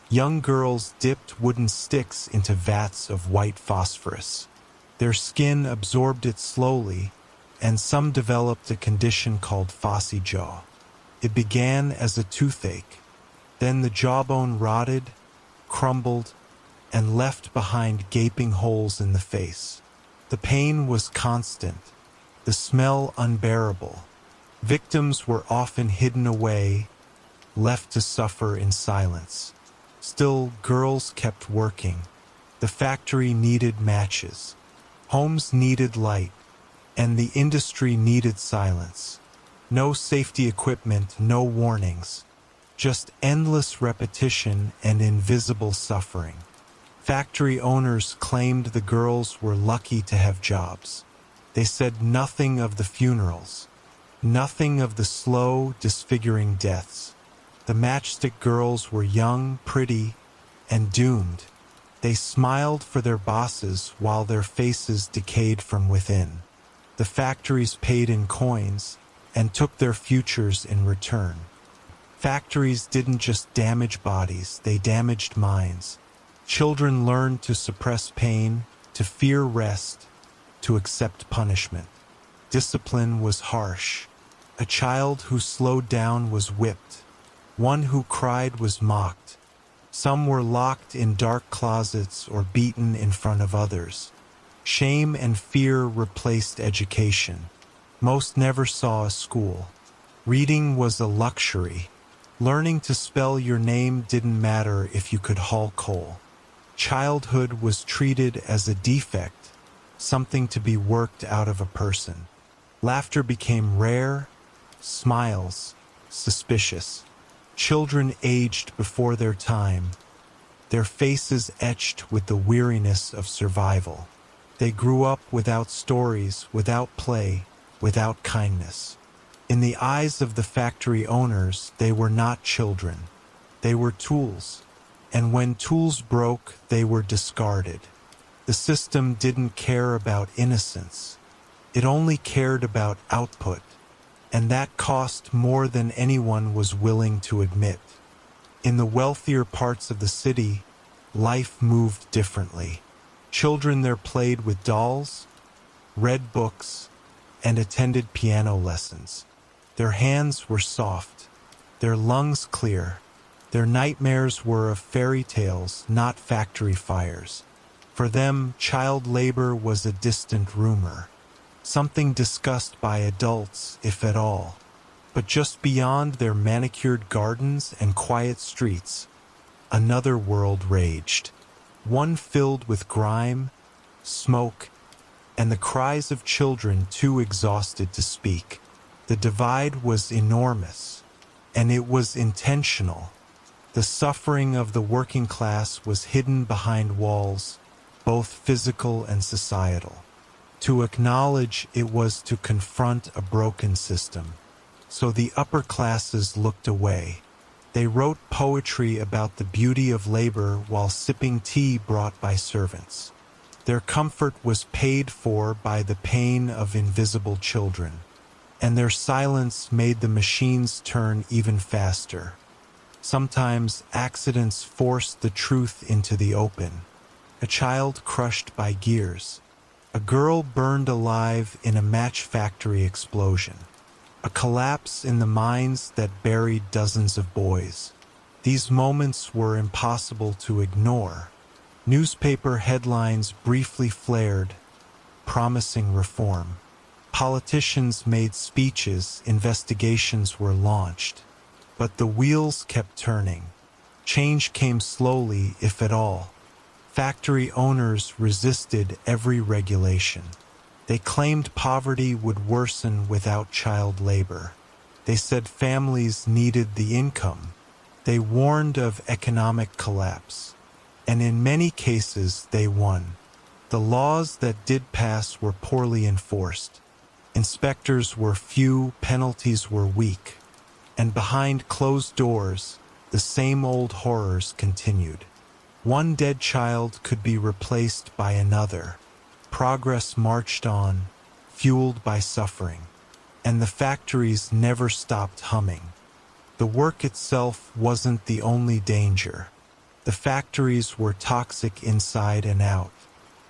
young girls dipped wooden sticks into vats of white phosphorus. Their skin absorbed it slowly, and some developed a condition called phossy jaw. It began as a toothache, Then the jawbone rotted, crumbled, and left behind gaping holes in the face. The pain was constant, the smell unbearable. Victims were often hidden away, left to suffer in silence. Still, girls kept working. The factory needed matches. Homes needed light, and the industry needed silence. No safety equipment, no warnings. Just endless repetition and invisible suffering. Factory owners claimed the girls were lucky to have jobs. They said nothing of the funerals, nothing of the slow, disfiguring deaths. The matchstick girls were young, pretty, and doomed. They smiled for their bosses while their faces decayed from within. The factories paid in coins and took their futures in return. Factories didn't just damage bodies, they damaged minds. Children learned to suppress pain, to fear rest, to accept punishment. Discipline was harsh. A child who slowed down was whipped. One who cried was mocked. Some were locked in dark closets or beaten in front of others. Shame and fear replaced education. Most never saw a school. Reading was a luxury. Learning to spell your name didn't matter if you could haul coal. Childhood was treated as a defect, something to be worked out of a person. Laughter became rare, smiles suspicious. Children aged before their time, their faces etched with the weariness of survival. They grew up without stories, without play, without kindness. In the eyes of the factory owners, they were not children. They were tools. And when tools broke, they were discarded. The system didn't care about innocence. It only cared about output. And that cost more than anyone was willing to admit. In the wealthier parts of the city, life moved differently. Children there played with dolls, read books, and attended piano lessons. Their hands were soft, their lungs clear. Their nightmares were of fairy tales, not factory fires. For them, child labor was a distant rumor, something discussed by adults, if at all. But just beyond their manicured gardens and quiet streets, another world raged. One filled with grime, smoke, and the cries of children too exhausted to speak. The divide was enormous, and it was intentional. The suffering of the working class was hidden behind walls, both physical and societal. To acknowledge it was to confront a broken system. So the upper classes looked away. They wrote poetry about the beauty of labor while sipping tea brought by servants. Their comfort was paid for by the pain of invisible children, and their silence made the machines turn even faster. Sometimes accidents forced the truth into the open. A child crushed by gears. A girl burned alive in a match factory explosion. A collapse in the mines that buried dozens of boys. These moments were impossible to ignore. Newspaper headlines briefly flared, promising reform. Politicians made speeches, investigations were launched. But the wheels kept turning. Change came slowly, if at all. Factory owners resisted every regulation. They claimed poverty would worsen without child labor. They said families needed the income. They warned of economic collapse. And in many cases, they won. The laws that did pass were poorly enforced. Inspectors were few, penalties were weak. And behind closed doors, the same old horrors continued. One dead child could be replaced by another. Progress marched on, fueled by suffering. And the factories never stopped humming. The work itself wasn't the only danger. The factories were toxic inside and out.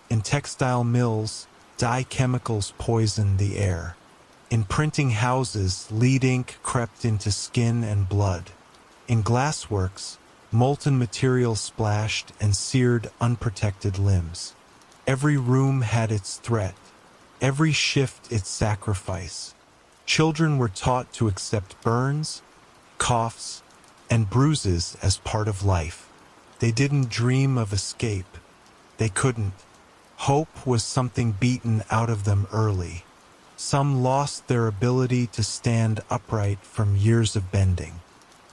In textile mills, dye chemicals poisoned the air. In printing houses, lead ink crept into skin and blood. In glassworks, molten material splashed and seared unprotected limbs. Every room had its threat, every shift its sacrifice. Children were taught to accept burns, coughs, and bruises as part of life. They didn't dream of escape. They couldn't. Hope was something beaten out of them early. Some lost their ability to stand upright from years of bending.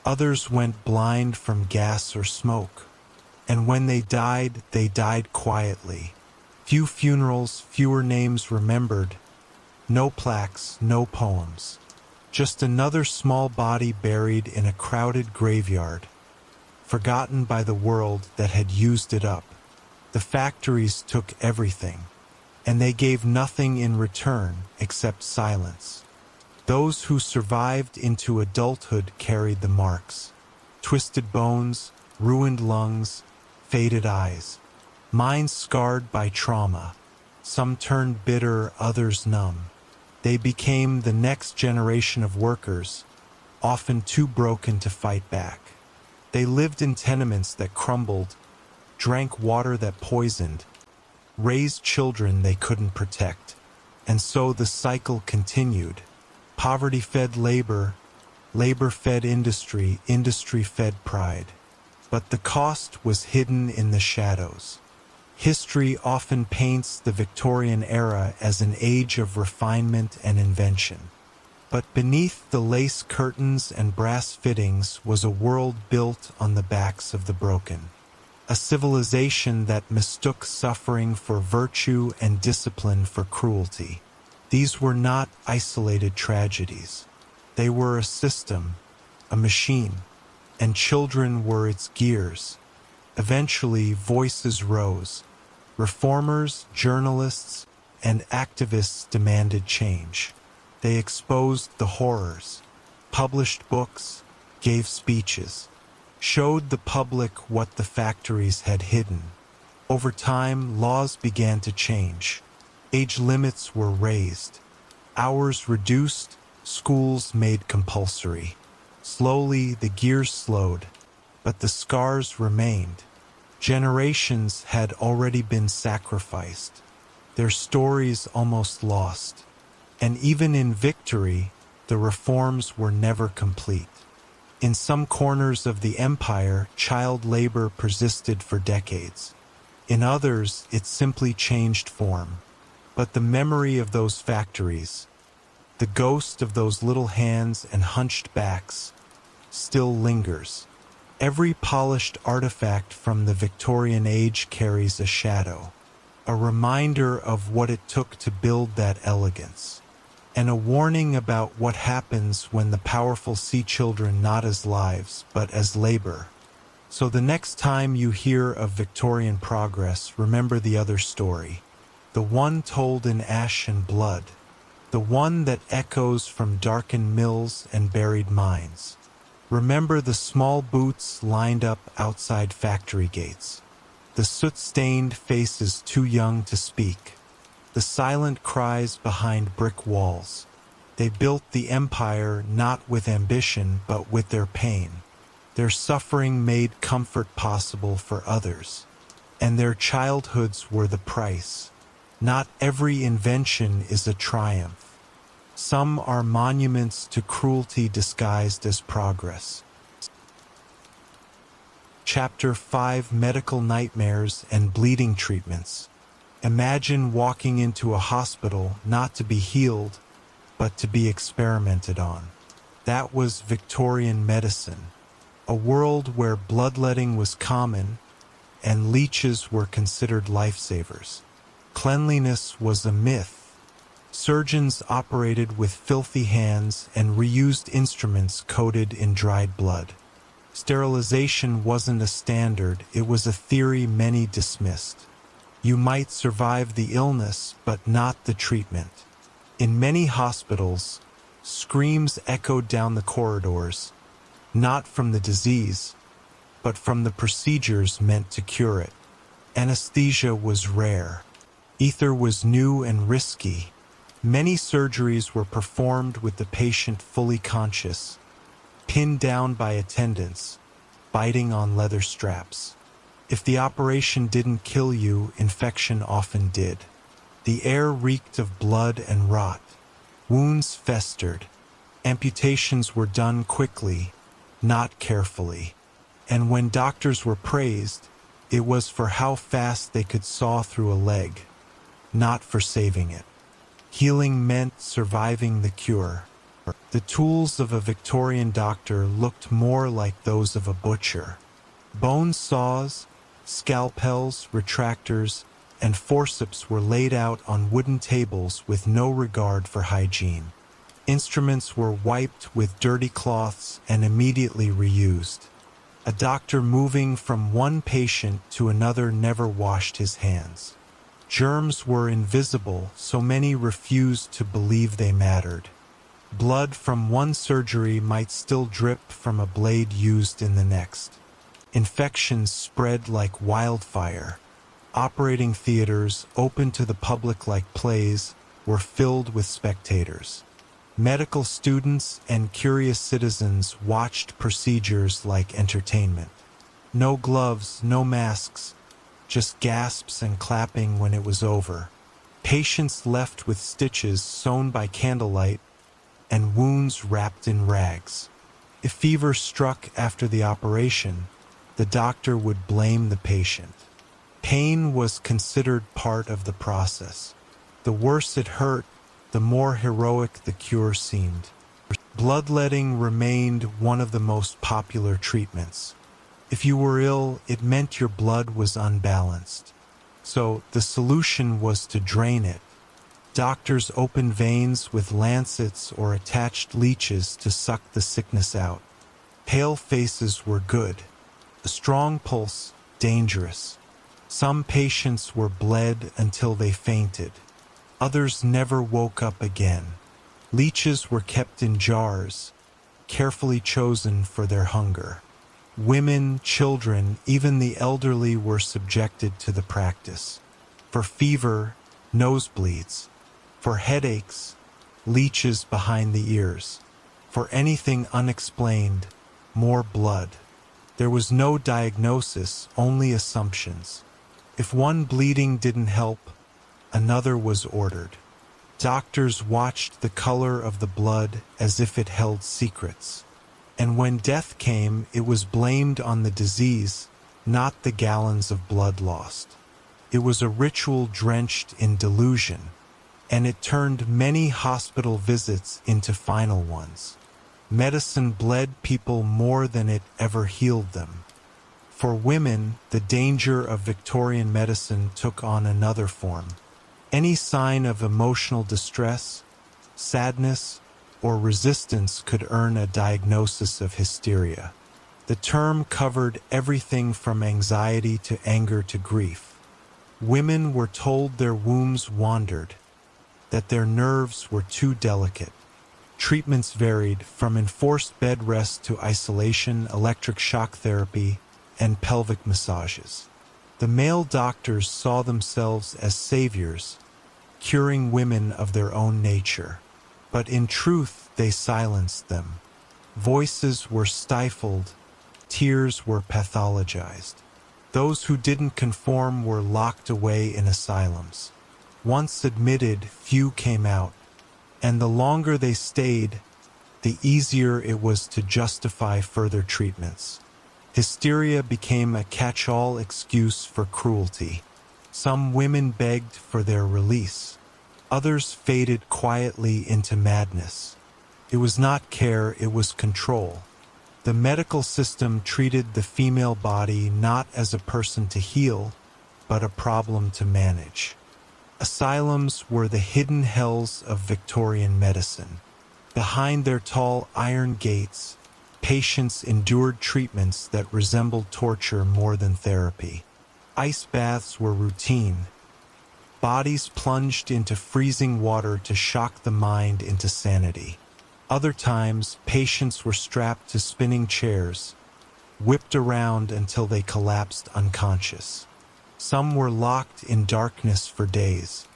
Others went blind from gas or smoke. And when they died quietly. Few funerals, fewer names remembered. No plaques, no poems. Just another small body buried in a crowded graveyard, forgotten by the world that had used it up. The factories took everything, and they gave nothing in return except silence. Those who survived into adulthood carried the marks. Twisted bones, ruined lungs, faded eyes. Minds scarred by trauma. Some turned bitter, others numb. They became the next generation of workers, often too broken to fight back. They lived in tenements that crumbled, drank water that poisoned, raised children they couldn't protect. And so the cycle continued. Poverty fed labor, labor fed industry, industry fed pride. But the cost was hidden in the shadows. History often paints the Victorian era as an age of refinement and invention. But beneath the lace curtains and brass fittings was a world built on the backs of the broken. A civilization that mistook suffering for virtue and discipline for cruelty. These were not isolated tragedies. They were a system, a machine, and children were its gears. Eventually, voices rose. Reformers, journalists, and activists demanded change. They exposed the horrors, published books, gave speeches, showed the public what the factories had hidden. Over time, laws began to change. Age limits were raised, hours reduced, schools made compulsory. Slowly, the gears slowed, but the scars remained. Generations had already been sacrificed, their stories almost lost. And even in victory, the reforms were never complete. In some corners of the empire, child labor persisted for decades. In others, it simply changed form. But the memory of those factories, the ghost of those little hands and hunched backs, still lingers. Every polished artifact from the Victorian age carries a shadow, a reminder of what it took to build that elegance, and a warning about what happens when the powerful see children not as lives, but as labor. So the next time you hear of Victorian progress, remember the other story, the one told in ash and blood, the one that echoes from darkened mills and buried mines. Remember the small boots lined up outside factory gates, the soot-stained faces too young to speak, the silent cries behind brick walls. They built the empire not with ambition but with their pain. Their suffering made comfort possible for others, and their childhoods were the price. Not every invention is a triumph. Some are monuments to cruelty disguised as progress. Chapter 5: Medical Nightmares and Bleeding Treatments. Imagine walking into a hospital not to be healed, but to be experimented on. That was Victorian medicine, a world where bloodletting was common and leeches were considered lifesavers. Cleanliness was a myth. Surgeons operated with filthy hands and reused instruments coated in dried blood. Sterilization wasn't a standard, it was a theory many dismissed. You might survive the illness, but not the treatment. In many hospitals, screams echoed down the corridors, not from the disease, but from the procedures meant to cure it. Anesthesia was rare. Ether was new and risky. Many surgeries were performed with the patient fully conscious. pinned down by attendants, biting on leather straps. If the operation didn't kill you, infection often did. The air reeked of blood and rot. Wounds festered. Amputations were done quickly, not carefully. And when doctors were praised, it was for how fast they could saw through a leg, not for saving it. Healing meant surviving the cure. The tools of a Victorian doctor looked more like those of a butcher. Bone saws, scalpels, retractors, and forceps were laid out on wooden tables with no regard for hygiene. Instruments were wiped with dirty cloths and immediately reused. A doctor moving from one patient to another never washed his hands. Germs were invisible, so many refused to believe they mattered. Blood from one surgery might still drip from a blade used in the next. Infections spread like wildfire. Operating theaters, open to the public like plays, were filled with spectators. Medical students and curious citizens watched procedures like entertainment. No gloves, no masks, just gasps and clapping when it was over. Patients left with stitches sewn by candlelight and wounds wrapped in rags. If fever struck after the operation, the doctor would blame the patient. Pain was considered part of the process. The worse it hurt, the more heroic the cure seemed. Bloodletting remained one of the most popular treatments. If you were ill, it meant your blood was unbalanced. So the solution was to drain it. Doctors opened veins with lancets or attached leeches to suck the sickness out. Pale faces were good. A strong pulse, dangerous. Some patients were bled until they fainted. Others never woke up again. Leeches were kept in jars, carefully chosen for their hunger. Women, children, even the elderly were subjected to the practice. For fever, nosebleeds. For headaches, leeches behind the ears. For anything unexplained, more blood. There was no diagnosis, only assumptions. If one bleeding didn't help, another was ordered. Doctors watched the color of the blood as if it held secrets. And when death came, it was blamed on the disease, not the gallons of blood lost. It was a ritual drenched in delusion, and it turned many hospital visits into final ones. Medicine bled people more than it ever healed them. For women, the danger of Victorian medicine took on another form. Any sign of emotional distress, sadness, or resistance could earn a diagnosis of hysteria. The term covered everything from anxiety to anger to grief. Women were told their wombs wandered, that their nerves were too delicate. Treatments varied from enforced bed rest to isolation, electric shock therapy, and pelvic massages. The male doctors saw themselves as saviors, curing women of their own nature. But in truth, they silenced them. Voices were stifled, tears were pathologized. Those who didn't conform were locked away in asylums. Once admitted, few came out, and the longer they stayed, the easier it was to justify further treatments. Hysteria became a catch-all excuse for cruelty. Some women begged for their release. Others faded quietly into madness. It was not care, it was control. The medical system treated the female body not as a person to heal, but a problem to manage. Asylums were the hidden hells of Victorian medicine. Behind their tall iron gates, patients endured treatments that resembled torture more than therapy. Ice baths were routine. Bodies plunged into freezing water to shock the mind into sanity. Other times, patients were strapped to spinning chairs, whipped around until they collapsed unconscious. Some were locked in darkness for days.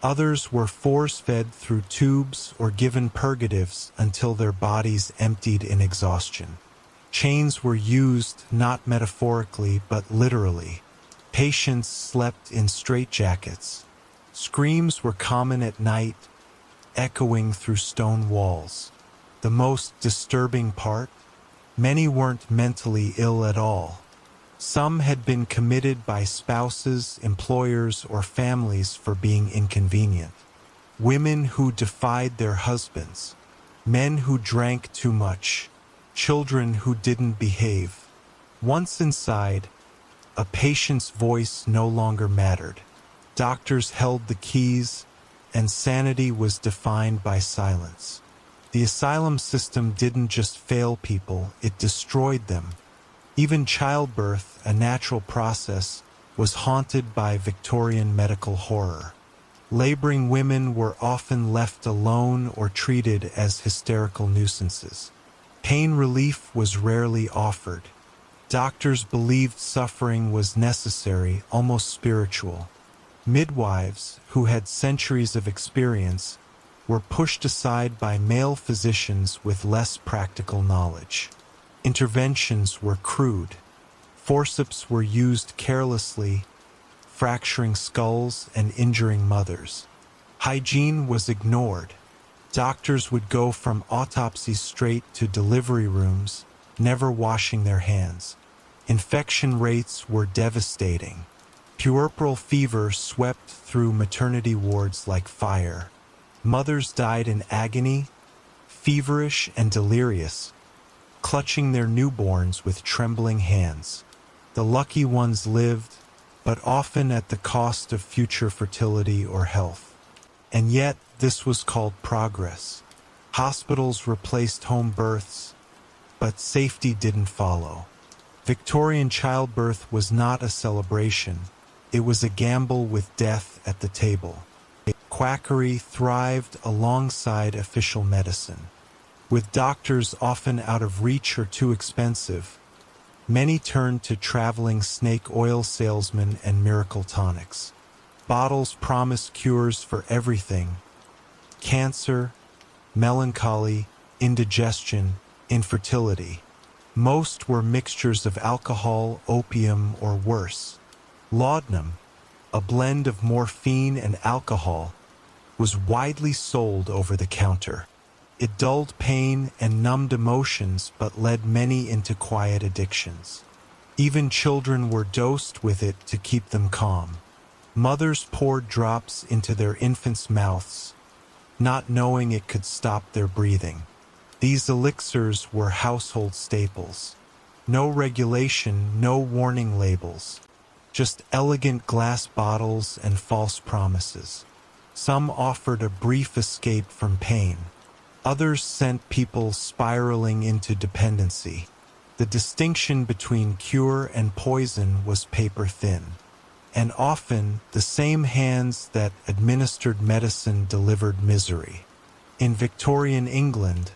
Others were force-fed through tubes or given purgatives until their bodies emptied in exhaustion. Chains were used not metaphorically but literally. Patients slept in straitjackets. Screams were common at night, echoing through stone walls. The most disturbing part? Many weren't mentally ill at all. Some had been committed by spouses, employers, or families for being inconvenient. Women who defied their husbands. Men who drank too much. Children who didn't behave. Once inside, a patient's voice no longer mattered. Doctors held the keys, and sanity was defined by silence. The asylum system didn't just fail people, it destroyed them. Even childbirth, a natural process, was haunted by Victorian medical horror. Laboring women were often left alone or treated as hysterical nuisances. Pain relief was rarely offered. Doctors believed suffering was necessary, almost spiritual. Midwives, who had centuries of experience, were pushed aside by male physicians with less practical knowledge. Interventions were crude. Forceps were used carelessly, fracturing skulls and injuring mothers. Hygiene was ignored. Doctors would go from autopsies straight to delivery rooms, never washing their hands. Infection rates were devastating. Puerperal fever swept through maternity wards like fire. Mothers died in agony, feverish and delirious, clutching their newborns with trembling hands. The lucky ones lived, but often at the cost of future fertility or health. And yet, this was called progress. Hospitals replaced home births, but safety didn't follow. Victorian childbirth was not a celebration. It was a gamble with death at the table. Quackery thrived alongside official medicine. With doctors often out of reach or too expensive, many turned to traveling snake oil salesmen and miracle tonics. Bottles promised cures for everything: cancer, melancholy, indigestion, infertility. Most were mixtures of alcohol, opium, or worse. Laudanum, a blend of morphine and alcohol, was widely sold over the counter. It dulled pain and numbed emotions but led many into quiet addictions. Even children were dosed with it to keep them calm. Mothers poured drops into their infants' mouths, not knowing it could stop their breathing. These elixirs were household staples. No regulation, no warning labels. Just elegant glass bottles and false promises. Some offered a brief escape from pain. Others sent people spiraling into dependency. The distinction between cure and poison was paper-thin. And often, the same hands that administered medicine delivered misery. In Victorian England,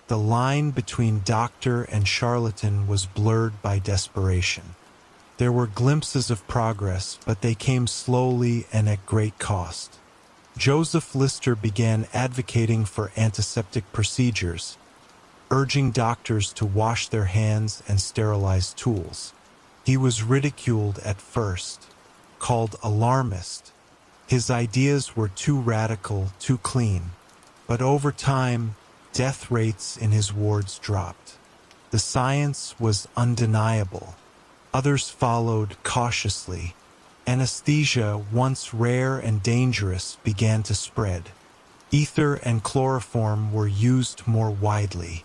the line between doctor and charlatan was blurred by desperation. There were glimpses of progress, but they came slowly and at great cost. Joseph Lister began advocating for antiseptic procedures, urging doctors to wash their hands and sterilize tools. He was ridiculed at first, called alarmist. His ideas were too radical, too clean. But over time, death rates in his wards dropped. The science was undeniable. Others followed cautiously. Anesthesia, once rare and dangerous, began to spread. Ether and chloroform were used more widely.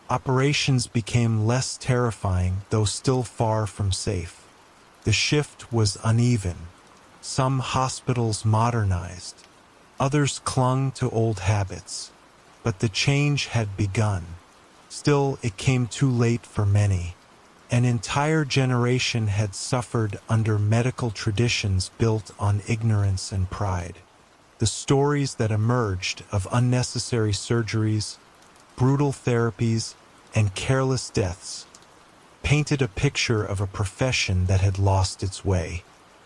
Operations became less terrifying, though still far from safe. The shift was uneven. Some hospitals modernized. Others clung to old habits. But the change had begun. Still, it came too late for many. An entire generation had suffered under medical traditions built on ignorance and pride. The stories that emerged of unnecessary surgeries, brutal therapies, and careless deaths painted a picture of a profession that had lost its way.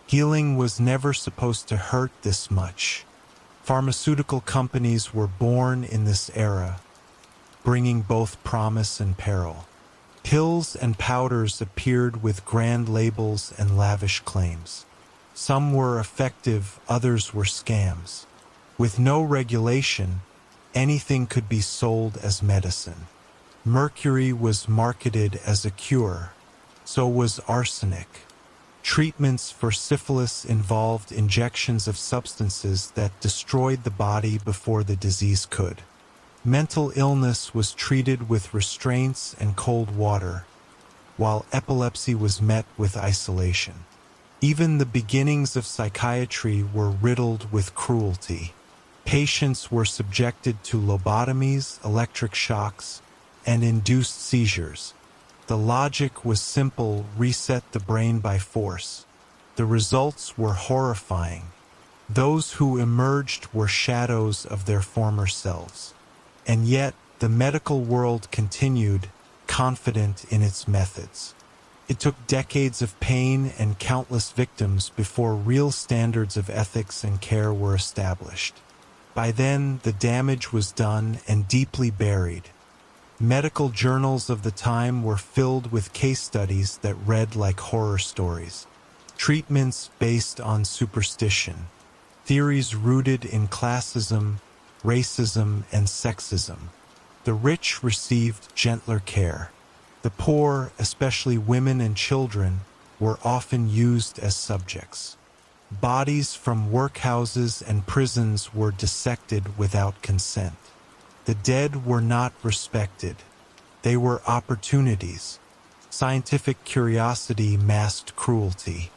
Healing was never supposed to hurt this much. Pharmaceutical companies were born in this era, bringing both promise and peril. Pills and powders appeared with grand labels and lavish claims. Some were effective, others were scams. With no regulation, anything could be sold as medicine. Mercury was marketed as a cure, so was arsenic. Treatments for syphilis involved injections of substances that destroyed the body before the disease could. Mental illness was treated with restraints and cold water, while epilepsy was met with isolation. Even the beginnings of psychiatry were riddled with cruelty. Patients were subjected to lobotomies, electric shocks, and induced seizures. The logic was simple: reset the brain by force. The results were horrifying. Those who emerged were shadows of their former selves. And yet, the medical world continued, confident in its methods. It took decades of pain and countless victims before real standards of ethics and care were established. By then, the damage was done and deeply buried. Medical journals of the time were filled with case studies that read like horror stories. Treatments based on superstition. Theories rooted in classism, racism, and sexism. The rich received gentler care. The poor, especially women and children, were often used as subjects. Bodies from workhouses and prisons were dissected without consent. The dead were not respected. They were opportunities. Scientific curiosity masked cruelty.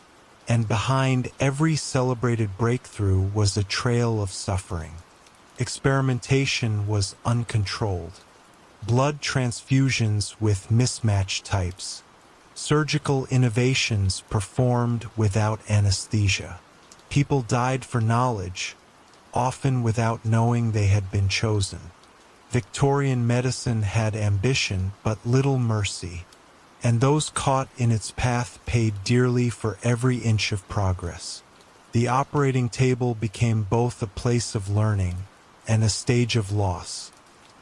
And behind every celebrated breakthrough was a trail of suffering. Experimentation was uncontrolled. Blood transfusions with mismatched types. Surgical innovations performed without anesthesia. People died for knowledge, often without knowing they had been chosen. Victorian medicine had ambition but little mercy, and those caught in its path paid dearly for every inch of progress. The operating table became both a place of learning and a stage of loss.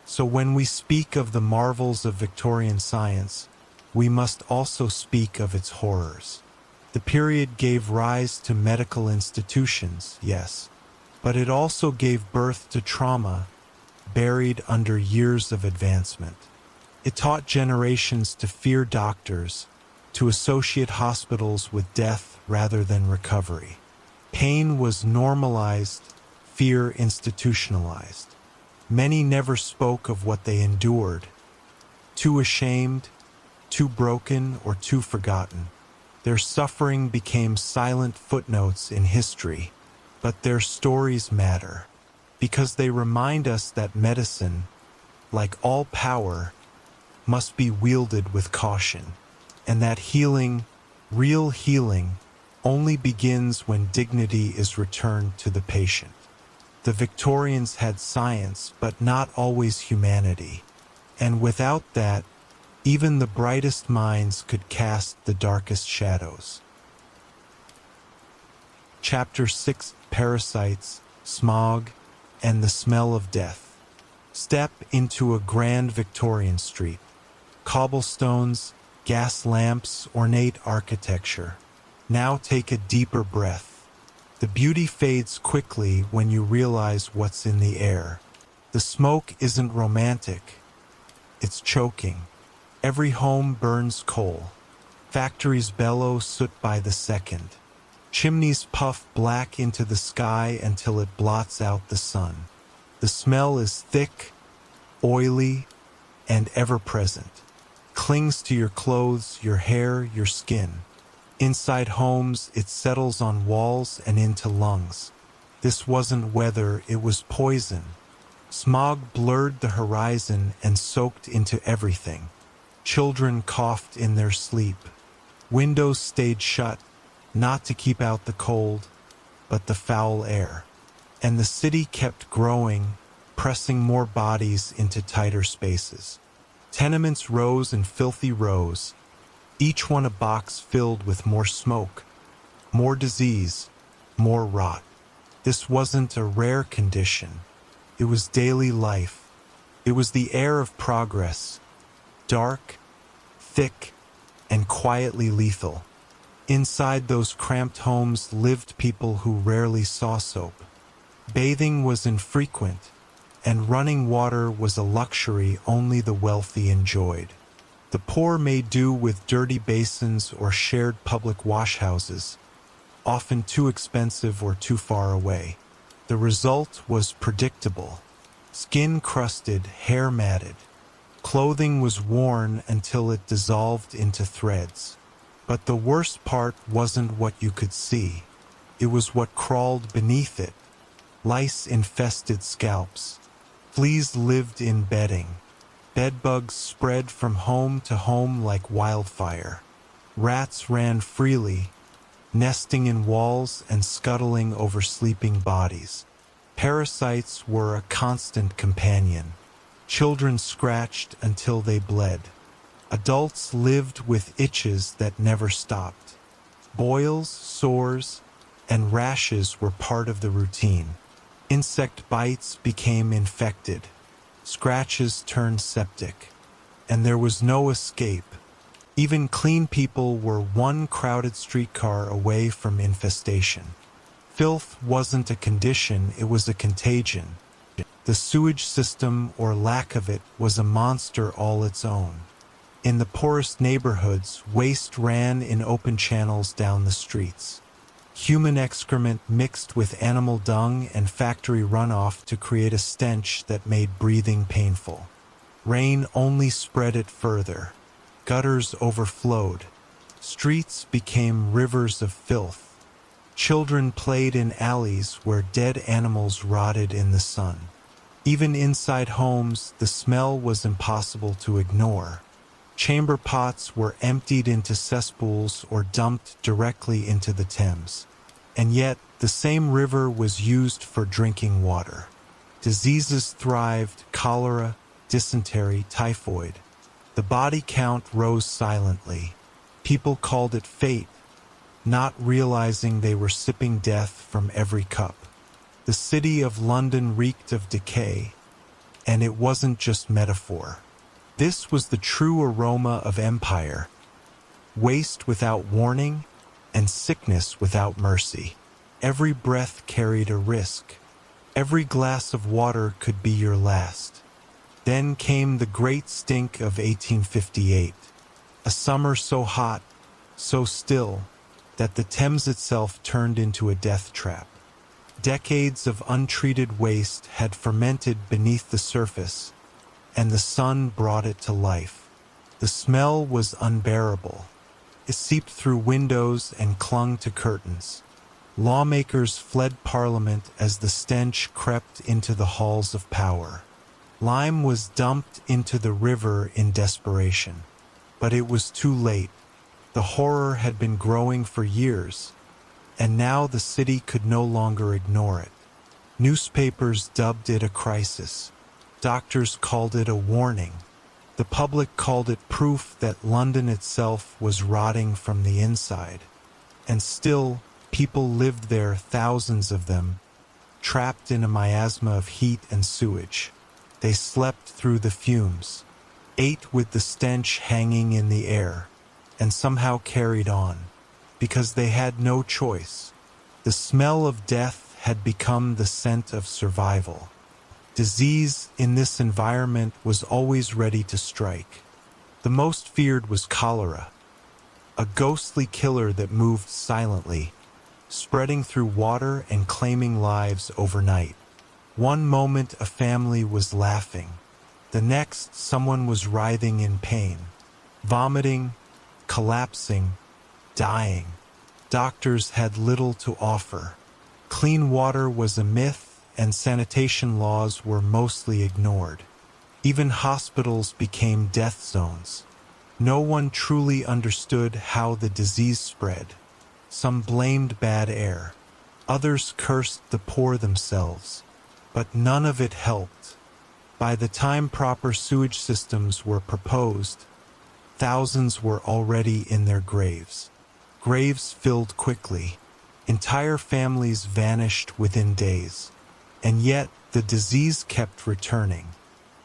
So when we speak of the marvels of Victorian science, we must also speak of its horrors. The period gave rise to medical institutions, yes, but it also gave birth to trauma buried under years of advancement. It taught generations to fear doctors, to associate hospitals with death rather than recovery. Pain was normalized, fear institutionalized. Many never spoke of what they endured, too ashamed, too broken, or too forgotten. Their suffering became silent footnotes in history, but their stories matter, because they remind us that medicine, like all power, must be wielded with caution, and that healing, real healing, only begins when dignity is returned to the patient. The Victorians had science, but not always humanity, and without that, even the brightest minds could cast the darkest shadows. Chapter 6: Parasites, Smog, and the Smell of Death. Step into a grand Victorian street. Cobblestones, gas lamps, ornate architecture. Now take a deeper breath. The beauty fades quickly when you realize what's in the air. The smoke isn't romantic. It's choking. Every home burns coal. Factories bellow soot by the second. Chimneys puff black into the sky until it blots out the sun. The smell is thick, oily, and ever-present. Clings to your clothes, your hair, your skin. Inside homes, it settles on walls and into lungs. This wasn't weather, it was poison. Smog blurred the horizon and soaked into everything. Children coughed in their sleep. Windows stayed shut, not to keep out the cold, but the foul air. And the city kept growing, pressing more bodies into tighter spaces. Tenements rose in filthy rows, each one a box filled with more smoke, more disease, more rot. This wasn't a rare condition. It was daily life. It was the air of progress, dark, thick, and quietly lethal. Inside those cramped homes lived people who rarely saw soap. Bathing was infrequent, and running water was a luxury only the wealthy enjoyed. The poor made do with dirty basins or shared public washhouses, often too expensive or too far away. The result was predictable. Skin crusted, hair matted. Clothing was worn until it dissolved into threads. But the worst part wasn't what you could see. It was what crawled beneath it. Lice-infested scalps. Fleas lived in bedding. Bedbugs spread from home to home like wildfire. Rats ran freely, nesting in walls and scuttling over sleeping bodies. Parasites were a constant companion. Children scratched until they bled. Adults lived with itches that never stopped. Boils, sores, and rashes were part of the routine. Insect bites became infected. Scratches turned septic. And there was no escape. Even clean people were one crowded streetcar away from infestation. Filth wasn't a condition, it was a contagion. The sewage system, or lack of it, was a monster all its own. In the poorest neighborhoods, waste ran in open channels down the streets. Human excrement mixed with animal dung and factory runoff to create a stench that made breathing painful. Rain only spread it further. Gutters overflowed. Streets became rivers of filth. Children played in alleys where dead animals rotted in the sun. Even inside homes, the smell was impossible to ignore. Chamber pots were emptied into cesspools or dumped directly into the Thames. And yet, the same river was used for drinking water. Diseases thrived: cholera, dysentery, typhoid. The body count rose silently. People called it fate, not realizing they were sipping death from every cup. The city of London reeked of decay, and it wasn't just metaphor. This was the true aroma of empire: waste without warning and sickness without mercy. Every breath carried a risk. Every glass of water could be your last. Then came the great stink of 1858, a summer so hot, so still, that the Thames itself turned into a death trap. Decades of untreated waste had fermented beneath the surface, and the sun brought it to life. The smell was unbearable. It seeped through windows and clung to curtains. Lawmakers fled Parliament as the stench crept into the halls of power. Lime was dumped into the river in desperation. But it was too late. The horror had been growing for years, and now the city could no longer ignore it. Newspapers dubbed it a crisis. Doctors called it a warning. The public called it proof that London itself was rotting from the inside. And still, people lived there, thousands of them, trapped in a miasma of heat and sewage. They slept through the fumes, ate with the stench hanging in the air, and somehow carried on, because they had no choice. The smell of death had become the scent of survival. Disease in this environment was always ready to strike. The most feared was cholera, a ghostly killer that moved silently, spreading through water and claiming lives overnight. One moment a family was laughing. The next, someone was writhing in pain, vomiting, collapsing, dying. Doctors had little to offer. Clean water was a myth, and sanitation laws were mostly ignored. Even hospitals became death zones. No one truly understood how the disease spread. Some blamed bad air. Others cursed the poor themselves. But none of it helped. By the time proper sewage systems were proposed, thousands were already in their graves. Graves filled quickly. Entire families vanished within days. And yet, the disease kept returning.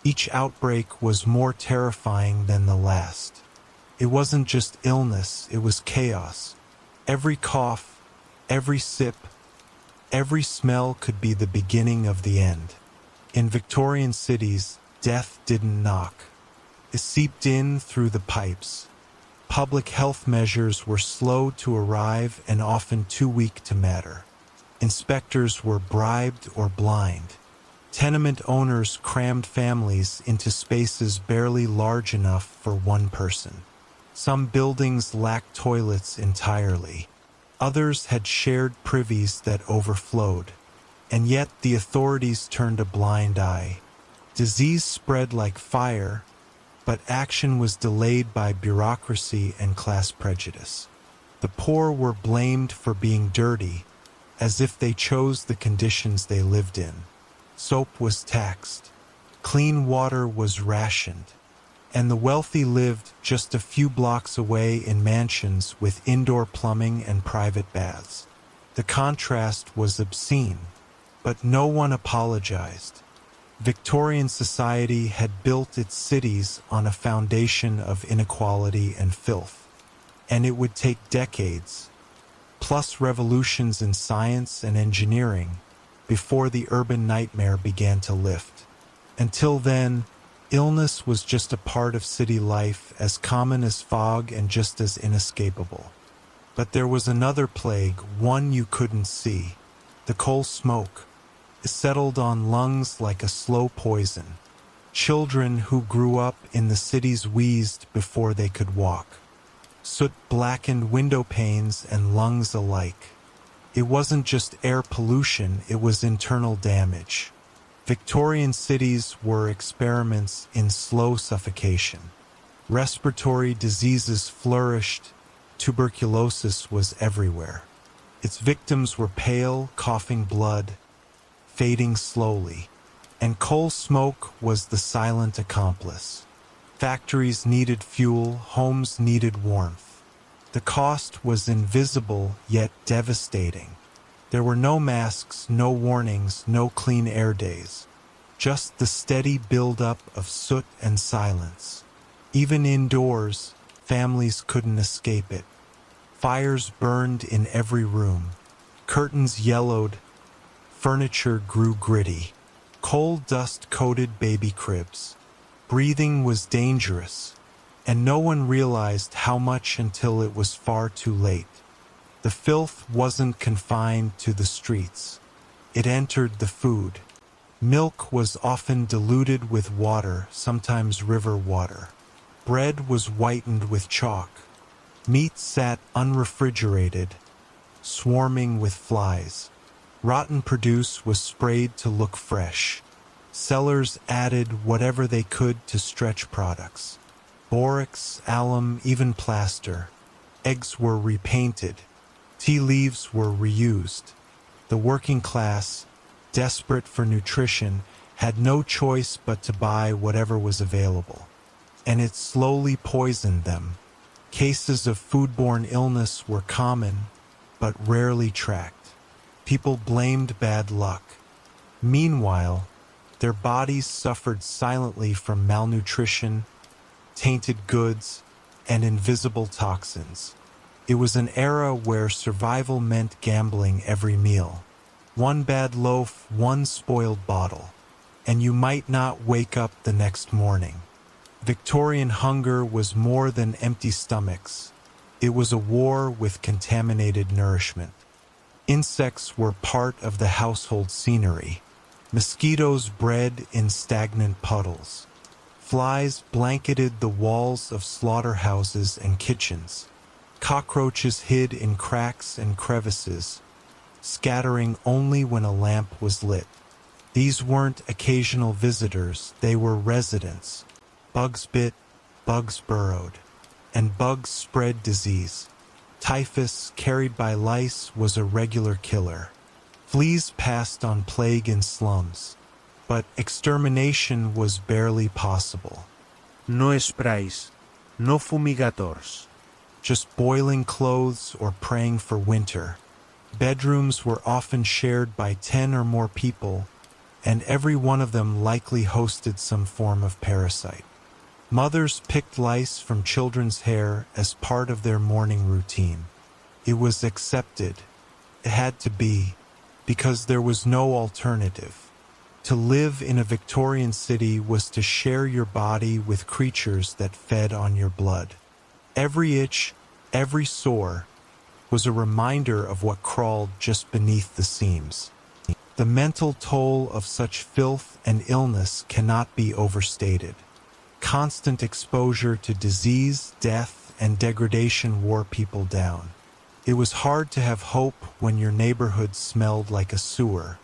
Each outbreak was more terrifying than the last. It wasn't just illness, it was chaos. Every cough, every sip, every smell could be the beginning of the end. In Victorian cities, death didn't knock. It seeped in through the pipes. Public health measures were slow to arrive and often too weak to matter. Inspectors were bribed or blind. Tenement owners crammed families into spaces barely large enough for one person. Some buildings lacked toilets entirely. Others had shared privies that overflowed. And yet the authorities turned a blind eye. Disease spread like fire, but action was delayed by bureaucracy and class prejudice. The poor were blamed for being dirty, as if they chose the conditions they lived in. Soap was taxed. Clean water was rationed. And the wealthy lived just a few blocks away in mansions with indoor plumbing and private baths. The contrast was obscene, but no one apologized. Victorian society had built its cities on a foundation of inequality and filth, and it would take decades, plus revolutions in science and engineering, before the urban nightmare began to lift. Until then, illness was just a part of city life, as common as fog and just as inescapable. But there was another plague, one you couldn't see: the coal smoke. It settled on lungs like a slow poison. Children who grew up in the cities wheezed before they could walk. Soot blackened window panes and lungs alike. It wasn't just air pollution, it was internal damage. Victorian cities were experiments in slow suffocation. Respiratory diseases flourished. Tuberculosis was everywhere. Its victims were pale, coughing blood, fading slowly, and coal smoke was the silent accomplice. Factories needed fuel, homes needed warmth. The cost was invisible yet devastating. There were no masks, no warnings, no clean air days. Just the steady buildup of soot and silence. Even indoors, families couldn't escape it. Fires burned in every room. Curtains yellowed. Furniture grew gritty. Coal dust coated baby cribs. Breathing was dangerous, and no one realized how much until it was far too late. The filth wasn't confined to the streets. It entered the food. Milk was often diluted with water, sometimes river water. Bread was whitened with chalk. Meat sat unrefrigerated, swarming with flies. Rotten produce was sprayed to look fresh. Sellers added whatever they could to stretch products. Borax, alum, even plaster. Eggs were repainted. Tea leaves were reused. The working class, desperate for nutrition, had no choice but to buy whatever was available. And it slowly poisoned them. Cases of foodborne illness were common, but rarely tracked. People blamed bad luck. Meanwhile, their bodies suffered silently from malnutrition, tainted goods, and invisible toxins. It was an era where survival meant gambling every meal. One bad loaf, one spoiled bottle, and you might not wake up the next morning. Victorian hunger was more than empty stomachs. It was a war with contaminated nourishment. Insects were part of the household scenery. Mosquitoes bred in stagnant puddles. Flies blanketed the walls of slaughterhouses and kitchens. Cockroaches hid in cracks and crevices, scattering only when a lamp was lit. These weren't occasional visitors, they were residents. Bugs bit, bugs burrowed, and bugs spread disease. Typhus, carried by lice, was a regular killer. Fleas passed on plague in slums, but extermination was barely possible. No sprays, no fumigators. Just boiling clothes or praying for winter. Bedrooms were often shared by 10 or more people, and every one of them likely hosted some form of parasite. Mothers picked lice from children's hair as part of their morning routine. It was accepted. It had to be, because there was no alternative. To live in a Victorian city was to share your body with creatures that fed on your blood. Every itch, every sore, was a reminder of what crawled just beneath the seams. The mental toll of such filth and illness cannot be overstated. Constant exposure to disease, death, and degradation wore people down. It was hard to have hope when your neighborhood smelled like a sewer.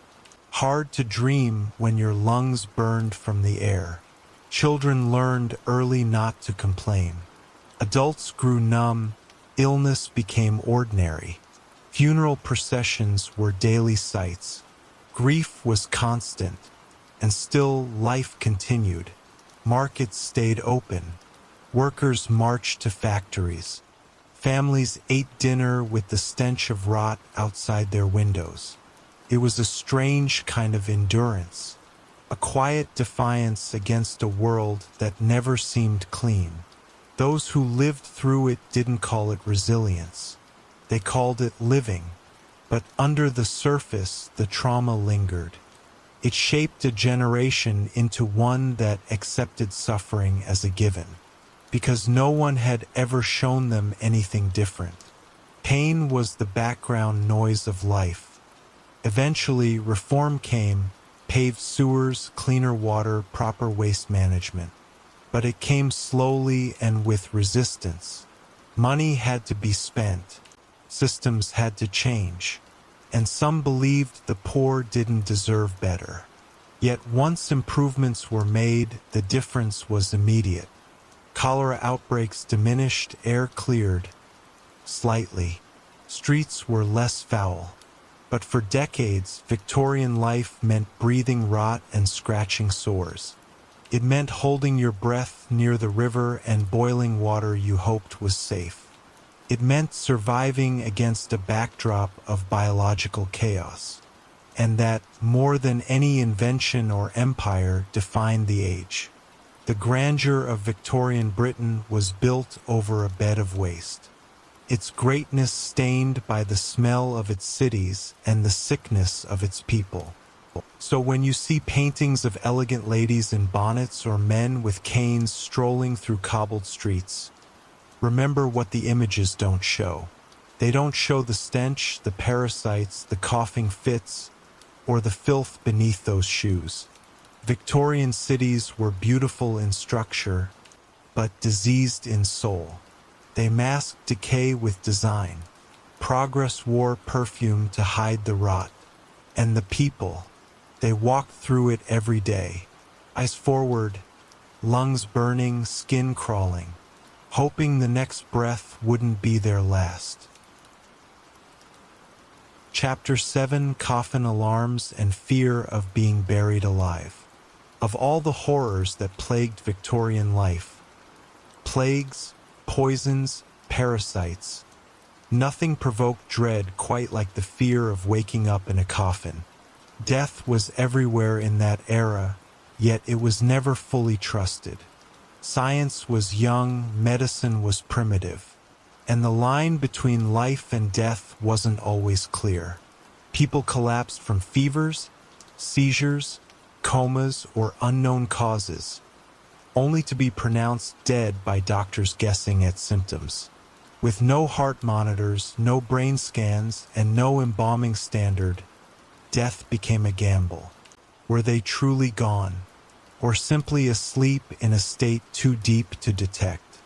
Hard to dream when your lungs burned from the air. Children learned early not to complain. Adults grew numb. Illness became ordinary. Funeral processions were daily sights. Grief was constant, and still life continued. Markets stayed open. Workers marched to factories. Families ate dinner with the stench of rot outside their windows. It was a strange kind of endurance, a quiet defiance against a world that never seemed clean. Those who lived through it didn't call it resilience. They called it living. But under the surface, the trauma lingered. It shaped a generation into one that accepted suffering as a given, because no one had ever shown them anything different. Pain was the background noise of life. Eventually, reform came, paved sewers, cleaner water, proper waste management. But it came slowly and with resistance. Money had to be spent. Systems had to change. And some believed the poor didn't deserve better. Yet once improvements were made, the difference was immediate. Cholera outbreaks diminished, air cleared. Slightly. Streets were less foul. But for decades, Victorian life meant breathing rot and scratching sores. It meant holding your breath near the river and boiling water you hoped was safe. It meant surviving against a backdrop of biological chaos. And that, more than any invention or empire, defined the age. The grandeur of Victorian Britain was built over a bed of waste. Its greatness stained by the smell of its cities and the sickness of its people. So when you see paintings of elegant ladies in bonnets or men with canes strolling through cobbled streets, remember what the images don't show. They don't show the stench, the parasites, the coughing fits, or the filth beneath those shoes. Victorian cities were beautiful in structure, but diseased in soul. They masked decay with design. Progress wore perfume to hide the rot. And the people, they walked through it every day. Eyes forward, lungs burning, skin crawling, hoping the next breath wouldn't be their last. Chapter 7: Coffin Alarms and Fear of Being Buried Alive. Of all the horrors that plagued Victorian life, plagues, poisons, parasites, nothing provoked dread quite like the fear of waking up in a coffin. Death was everywhere in that era, yet it was never fully trusted. Science was young, medicine was primitive, and the line between life and death wasn't always clear. People collapsed from fevers, seizures, comas, or unknown causes, only to be pronounced dead by doctors guessing at symptoms. With no heart monitors, no brain scans, and no embalming standard, death became a gamble. Were they truly gone, or simply asleep in a state too deep to detect?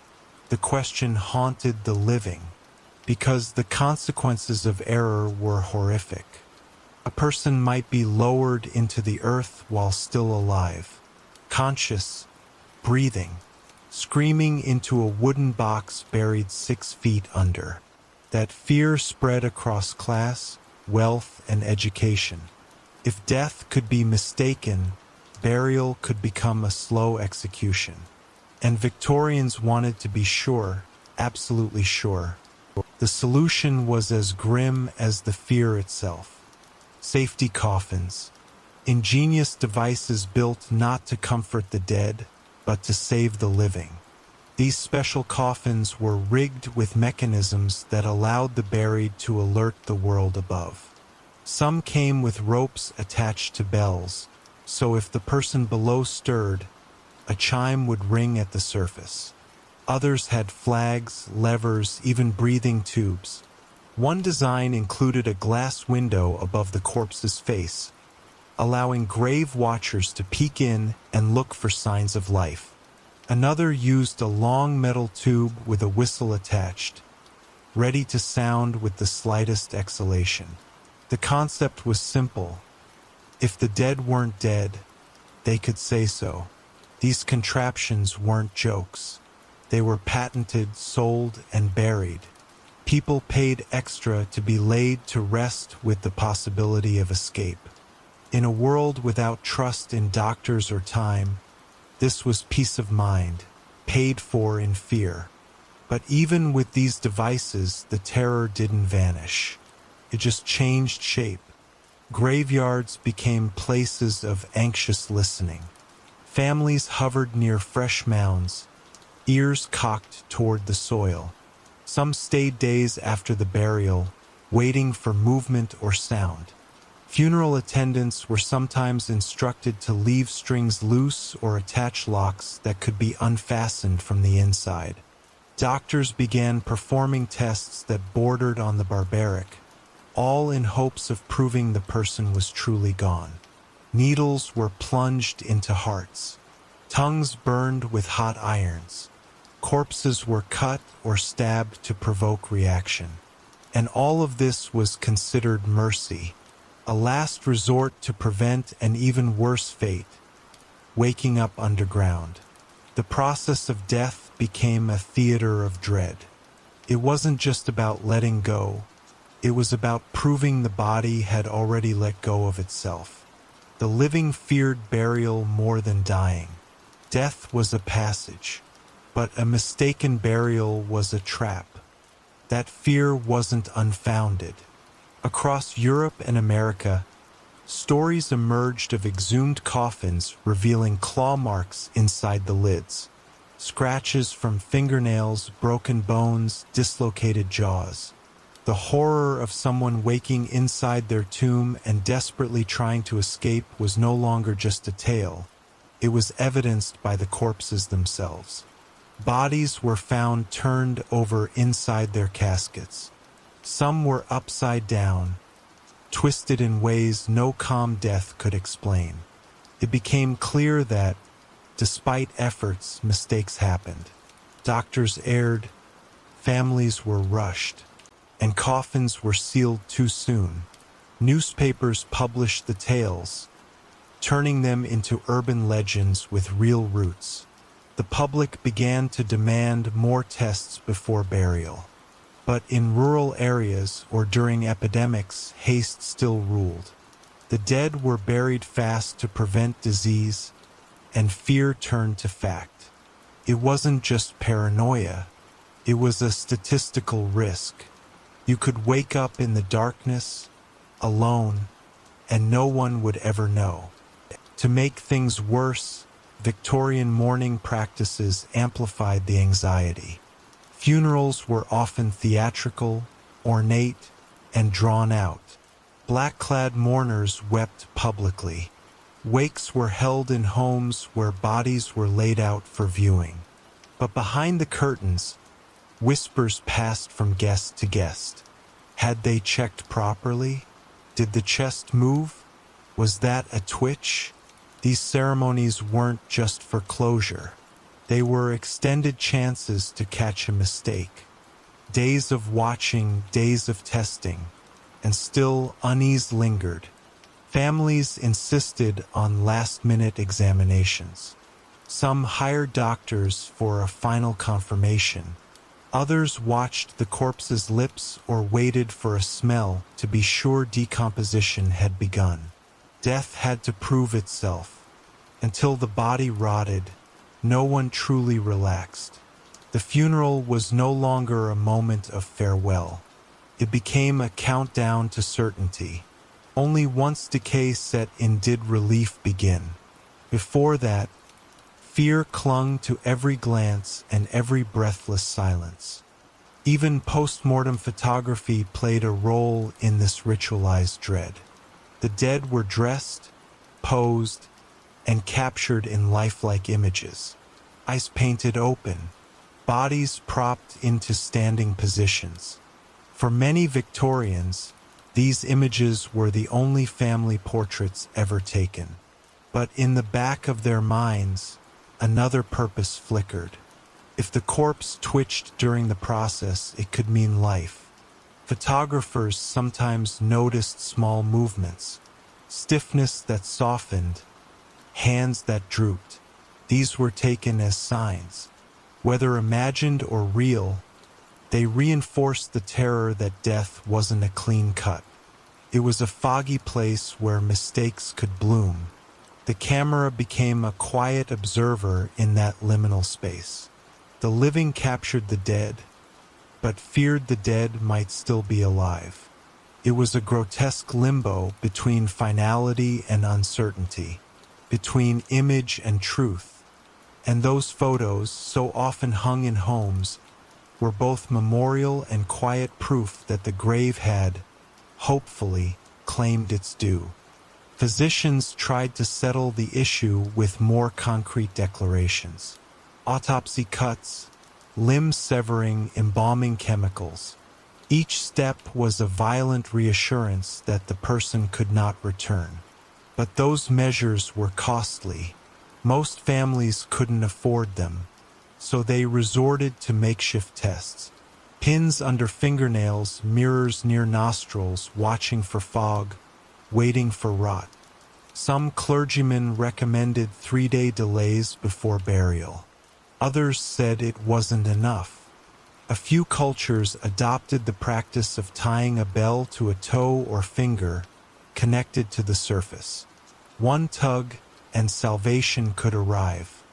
The question haunted the living, because the consequences of error were horrific. A person might be lowered into the earth while still alive, conscious, breathing, screaming into a wooden box buried 6 feet under. That fear spread across class, wealth, and education. If death could be mistaken, burial could become a slow execution. And Victorians wanted to be sure, absolutely sure. The solution was as grim as the fear itself. Safety coffins. Ingenious devices built not to comfort the dead, but to save the living. These special coffins were rigged with mechanisms that allowed the buried to alert the world above. Some came with ropes attached to bells, so if the person below stirred, a chime would ring at the surface. Others had flags, levers, even breathing tubes. One design included a glass window above the corpse's face, allowing grave watchers to peek in and look for signs of life. Another used a long metal tube with a whistle attached, ready to sound with the slightest exhalation. The concept was simple. If the dead weren't dead, they could say so. These contraptions weren't jokes. They were patented, sold, and buried. People paid extra to be laid to rest with the possibility of escape. In a world without trust in doctors or time, this was peace of mind, paid for in fear. But even with these devices, the terror didn't vanish. It just changed shape. Graveyards became places of anxious listening. Families hovered near fresh mounds, ears cocked toward the soil. Some stayed days after the burial, waiting for movement or sound. Funeral attendants were sometimes instructed to leave strings loose or attach locks that could be unfastened from the inside. Doctors began performing tests that bordered on the barbaric, all in hopes of proving the person was truly gone. Needles were plunged into hearts. Tongues burned with hot irons. Corpses were cut or stabbed to provoke reaction. And all of this was considered mercy, a last resort to prevent an even worse fate, waking up underground. The process of death became a theater of dread. It wasn't just about letting go. It was about proving the body had already let go of itself. The living feared burial more than dying. Death was a passage, but a mistaken burial was a trap. That fear wasn't unfounded. Across Europe and America, stories emerged of exhumed coffins revealing claw marks inside the lids, scratches from fingernails, broken bones, dislocated jaws. The horror of someone waking inside their tomb and desperately trying to escape was no longer just a tale. It was evidenced by the corpses themselves. Bodies were found turned over inside their caskets. Some were upside down, twisted in ways no calm death could explain. It became clear that, despite efforts, mistakes happened. Doctors erred, families were rushed, and coffins were sealed too soon. Newspapers published the tales, turning them into urban legends with real roots. The public began to demand more tests before burial. But in rural areas or during epidemics, haste still ruled. The dead were buried fast to prevent disease, and fear turned to fact. It wasn't just paranoia, it was a statistical risk. You could wake up in the darkness, alone, and no one would ever know. To make things worse, Victorian mourning practices amplified the anxiety. Funerals were often theatrical, ornate, and drawn out. Black-clad mourners wept publicly. Wakes were held in homes where bodies were laid out for viewing. But behind the curtains, whispers passed from guest to guest. Had they checked properly? Did the chest move? Was that a twitch? These ceremonies weren't just for closure. They were extended chances to catch a mistake. Days of watching, days of testing, and still unease lingered. Families insisted on last-minute examinations. Some hired doctors for a final confirmation. Others watched the corpse's lips or waited for a smell to be sure decomposition had begun. Death had to prove itself. Until the body rotted, no one truly relaxed. The funeral was no longer a moment of farewell. It became a countdown to certainty. Only once decay set in did relief begin. Before that, fear clung to every glance and every breathless silence. Even post-mortem photography played a role in this ritualized dread. The dead were dressed, posed, and captured in lifelike images. Eyes painted open, bodies propped into standing positions. For many Victorians, these images were the only family portraits ever taken. But in the back of their minds, another purpose flickered. If the corpse twitched during the process, it could mean life. Photographers sometimes noticed small movements, stiffness that softened, hands that drooped. These were taken as signs. Whether imagined or real, they reinforced the terror that death wasn't a clean cut. It was a foggy place where mistakes could bloom. The camera became a quiet observer in that liminal space. The living captured the dead, but feared the dead might still be alive. It was a grotesque limbo between finality and uncertainty, between image and truth. And those photos, so often hung in homes, were both memorial and quiet proof that the grave had, hopefully, claimed its due. Physicians tried to settle the issue with more concrete declarations. Autopsy cuts, limb severing, embalming chemicals. Each step was a violent reassurance that the person could not return. But those measures were costly. Most families couldn't afford them, so they resorted to makeshift tests. Pins under fingernails, mirrors near nostrils, watching for fog, waiting for rot. Some clergymen recommended 3-day delays before burial. Others said it wasn't enough. A few cultures adopted the practice of tying a bell to a toe or finger connected to the surface. One tug and salvation could arrive,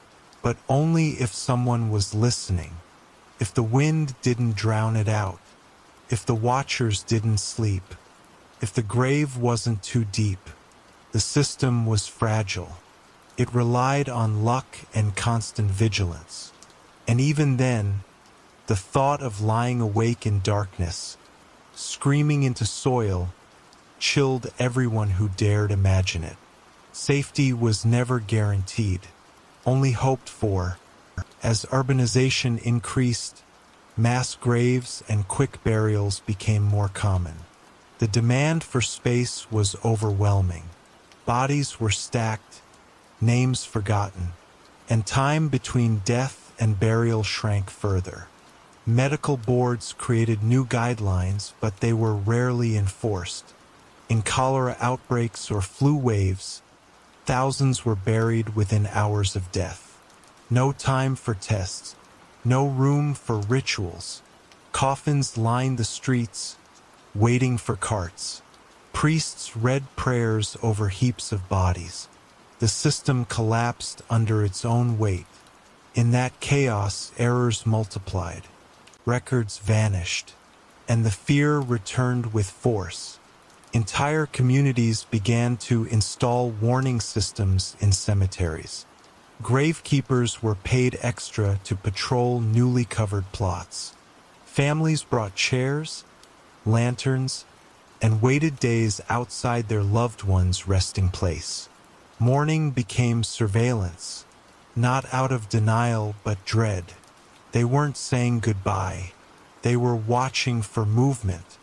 but only if someone was listening, if the wind didn't drown it out, if the watchers didn't sleep, if the grave wasn't too deep. The system was fragile. It relied on luck and constant vigilance. And even then, the thought of lying awake in darkness, screaming into soil, chilled everyone who dared imagine it. Safety was never guaranteed, only hoped for. As urbanization increased, mass graves and quick burials became more common. The demand for space was overwhelming. Bodies were stacked, names forgotten, and time between death and burial shrank further. Medical boards created new guidelines, but they were rarely enforced. In cholera outbreaks or flu waves, thousands were buried within hours of death. No time for tests, no room for rituals. Coffins lined the streets, waiting for carts. Priests read prayers over heaps of bodies. The system collapsed under its own weight. In that chaos, errors multiplied. Records vanished, and the fear returned with force. Entire communities began to install warning systems in cemeteries. Gravekeepers were paid extra to patrol newly covered plots. Families brought chairs, lanterns, and waited days outside their loved ones' resting place. Mourning became surveillance, not out of denial but dread. They weren't saying goodbye. They were watching for movement.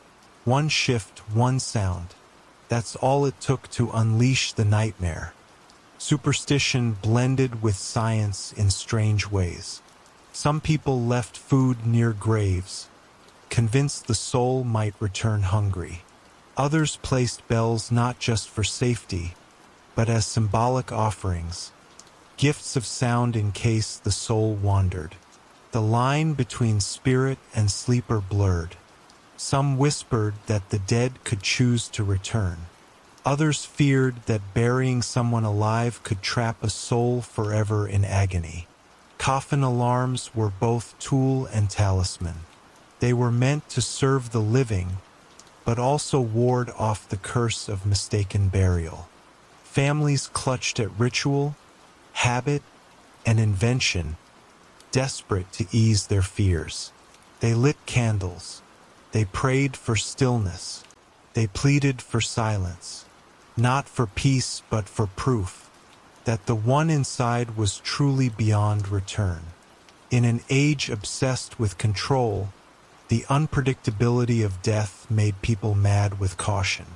One shift, one sound. That's all it took to unleash the nightmare. Superstition blended with science in strange ways. Some people left food near graves, convinced the soul might return hungry. Others placed bells not just for safety, but as symbolic offerings, gifts of sound in case the soul wandered. The line between spirit and sleeper blurred. Some whispered that the dead could choose to return. Others feared that burying someone alive could trap a soul forever in agony. Coffin alarms were both tool and talisman. They were meant to serve the living, but also ward off the curse of mistaken burial. Families clutched at ritual, habit, and invention, desperate to ease their fears. They lit candles. They prayed for stillness. They pleaded for silence, not for peace but for proof that the one inside was truly beyond return. In an age obsessed with control, the unpredictability of death made people mad with caution.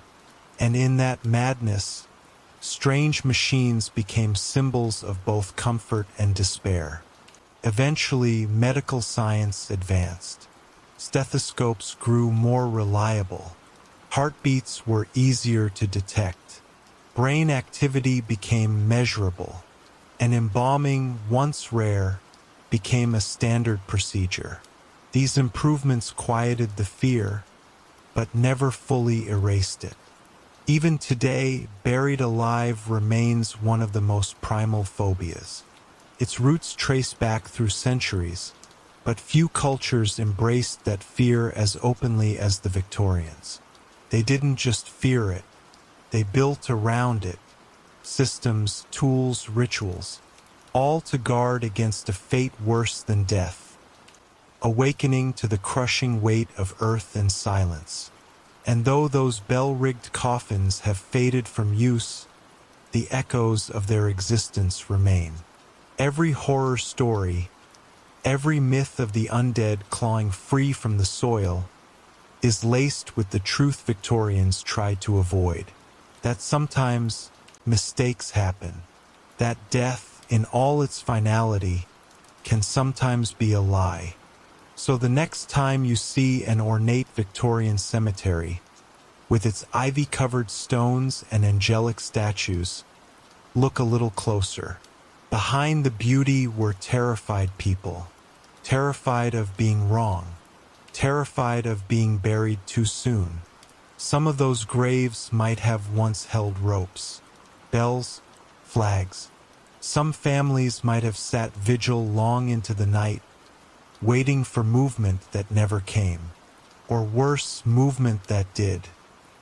And in that madness, strange machines became symbols of both comfort and despair. Eventually, medical science advanced. Stethoscopes grew more reliable. Heartbeats were easier to detect. Brain activity became measurable. And embalming, once rare, became a standard procedure. These improvements quieted the fear, but never fully erased it. Even today, buried alive remains one of the most primal phobias. Its roots trace back through centuries, but few cultures embraced that fear as openly as the Victorians. They didn't just fear it, they built around it systems, tools, rituals, all to guard against a fate worse than death. Awakening to the crushing weight of earth and silence. And though those bell-rigged coffins have faded from use, the echoes of their existence remain. Every horror story, every myth of the undead clawing free from the soil, is laced with the truth Victorians tried to avoid. That sometimes mistakes happen. That death, in all its finality, can sometimes be a lie. So the next time you see an ornate Victorian cemetery, with its ivy-covered stones and angelic statues, look a little closer. Behind the beauty were terrified people, terrified of being wrong, terrified of being buried too soon. Some of those graves might have once held ropes, bells, flags. Some families might have sat vigil long into the night, waiting for movement that never came, or worse, movement that did.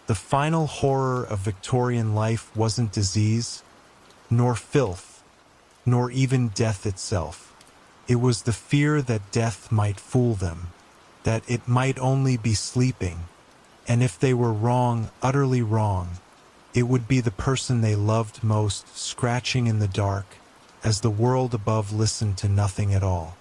The final horror of Victorian life wasn't disease, nor filth, nor even death itself. It was the fear that death might fool them, that it might only be sleeping, and if they were wrong, utterly wrong, it would be the person they loved most scratching in the dark as the world above listened to nothing at all.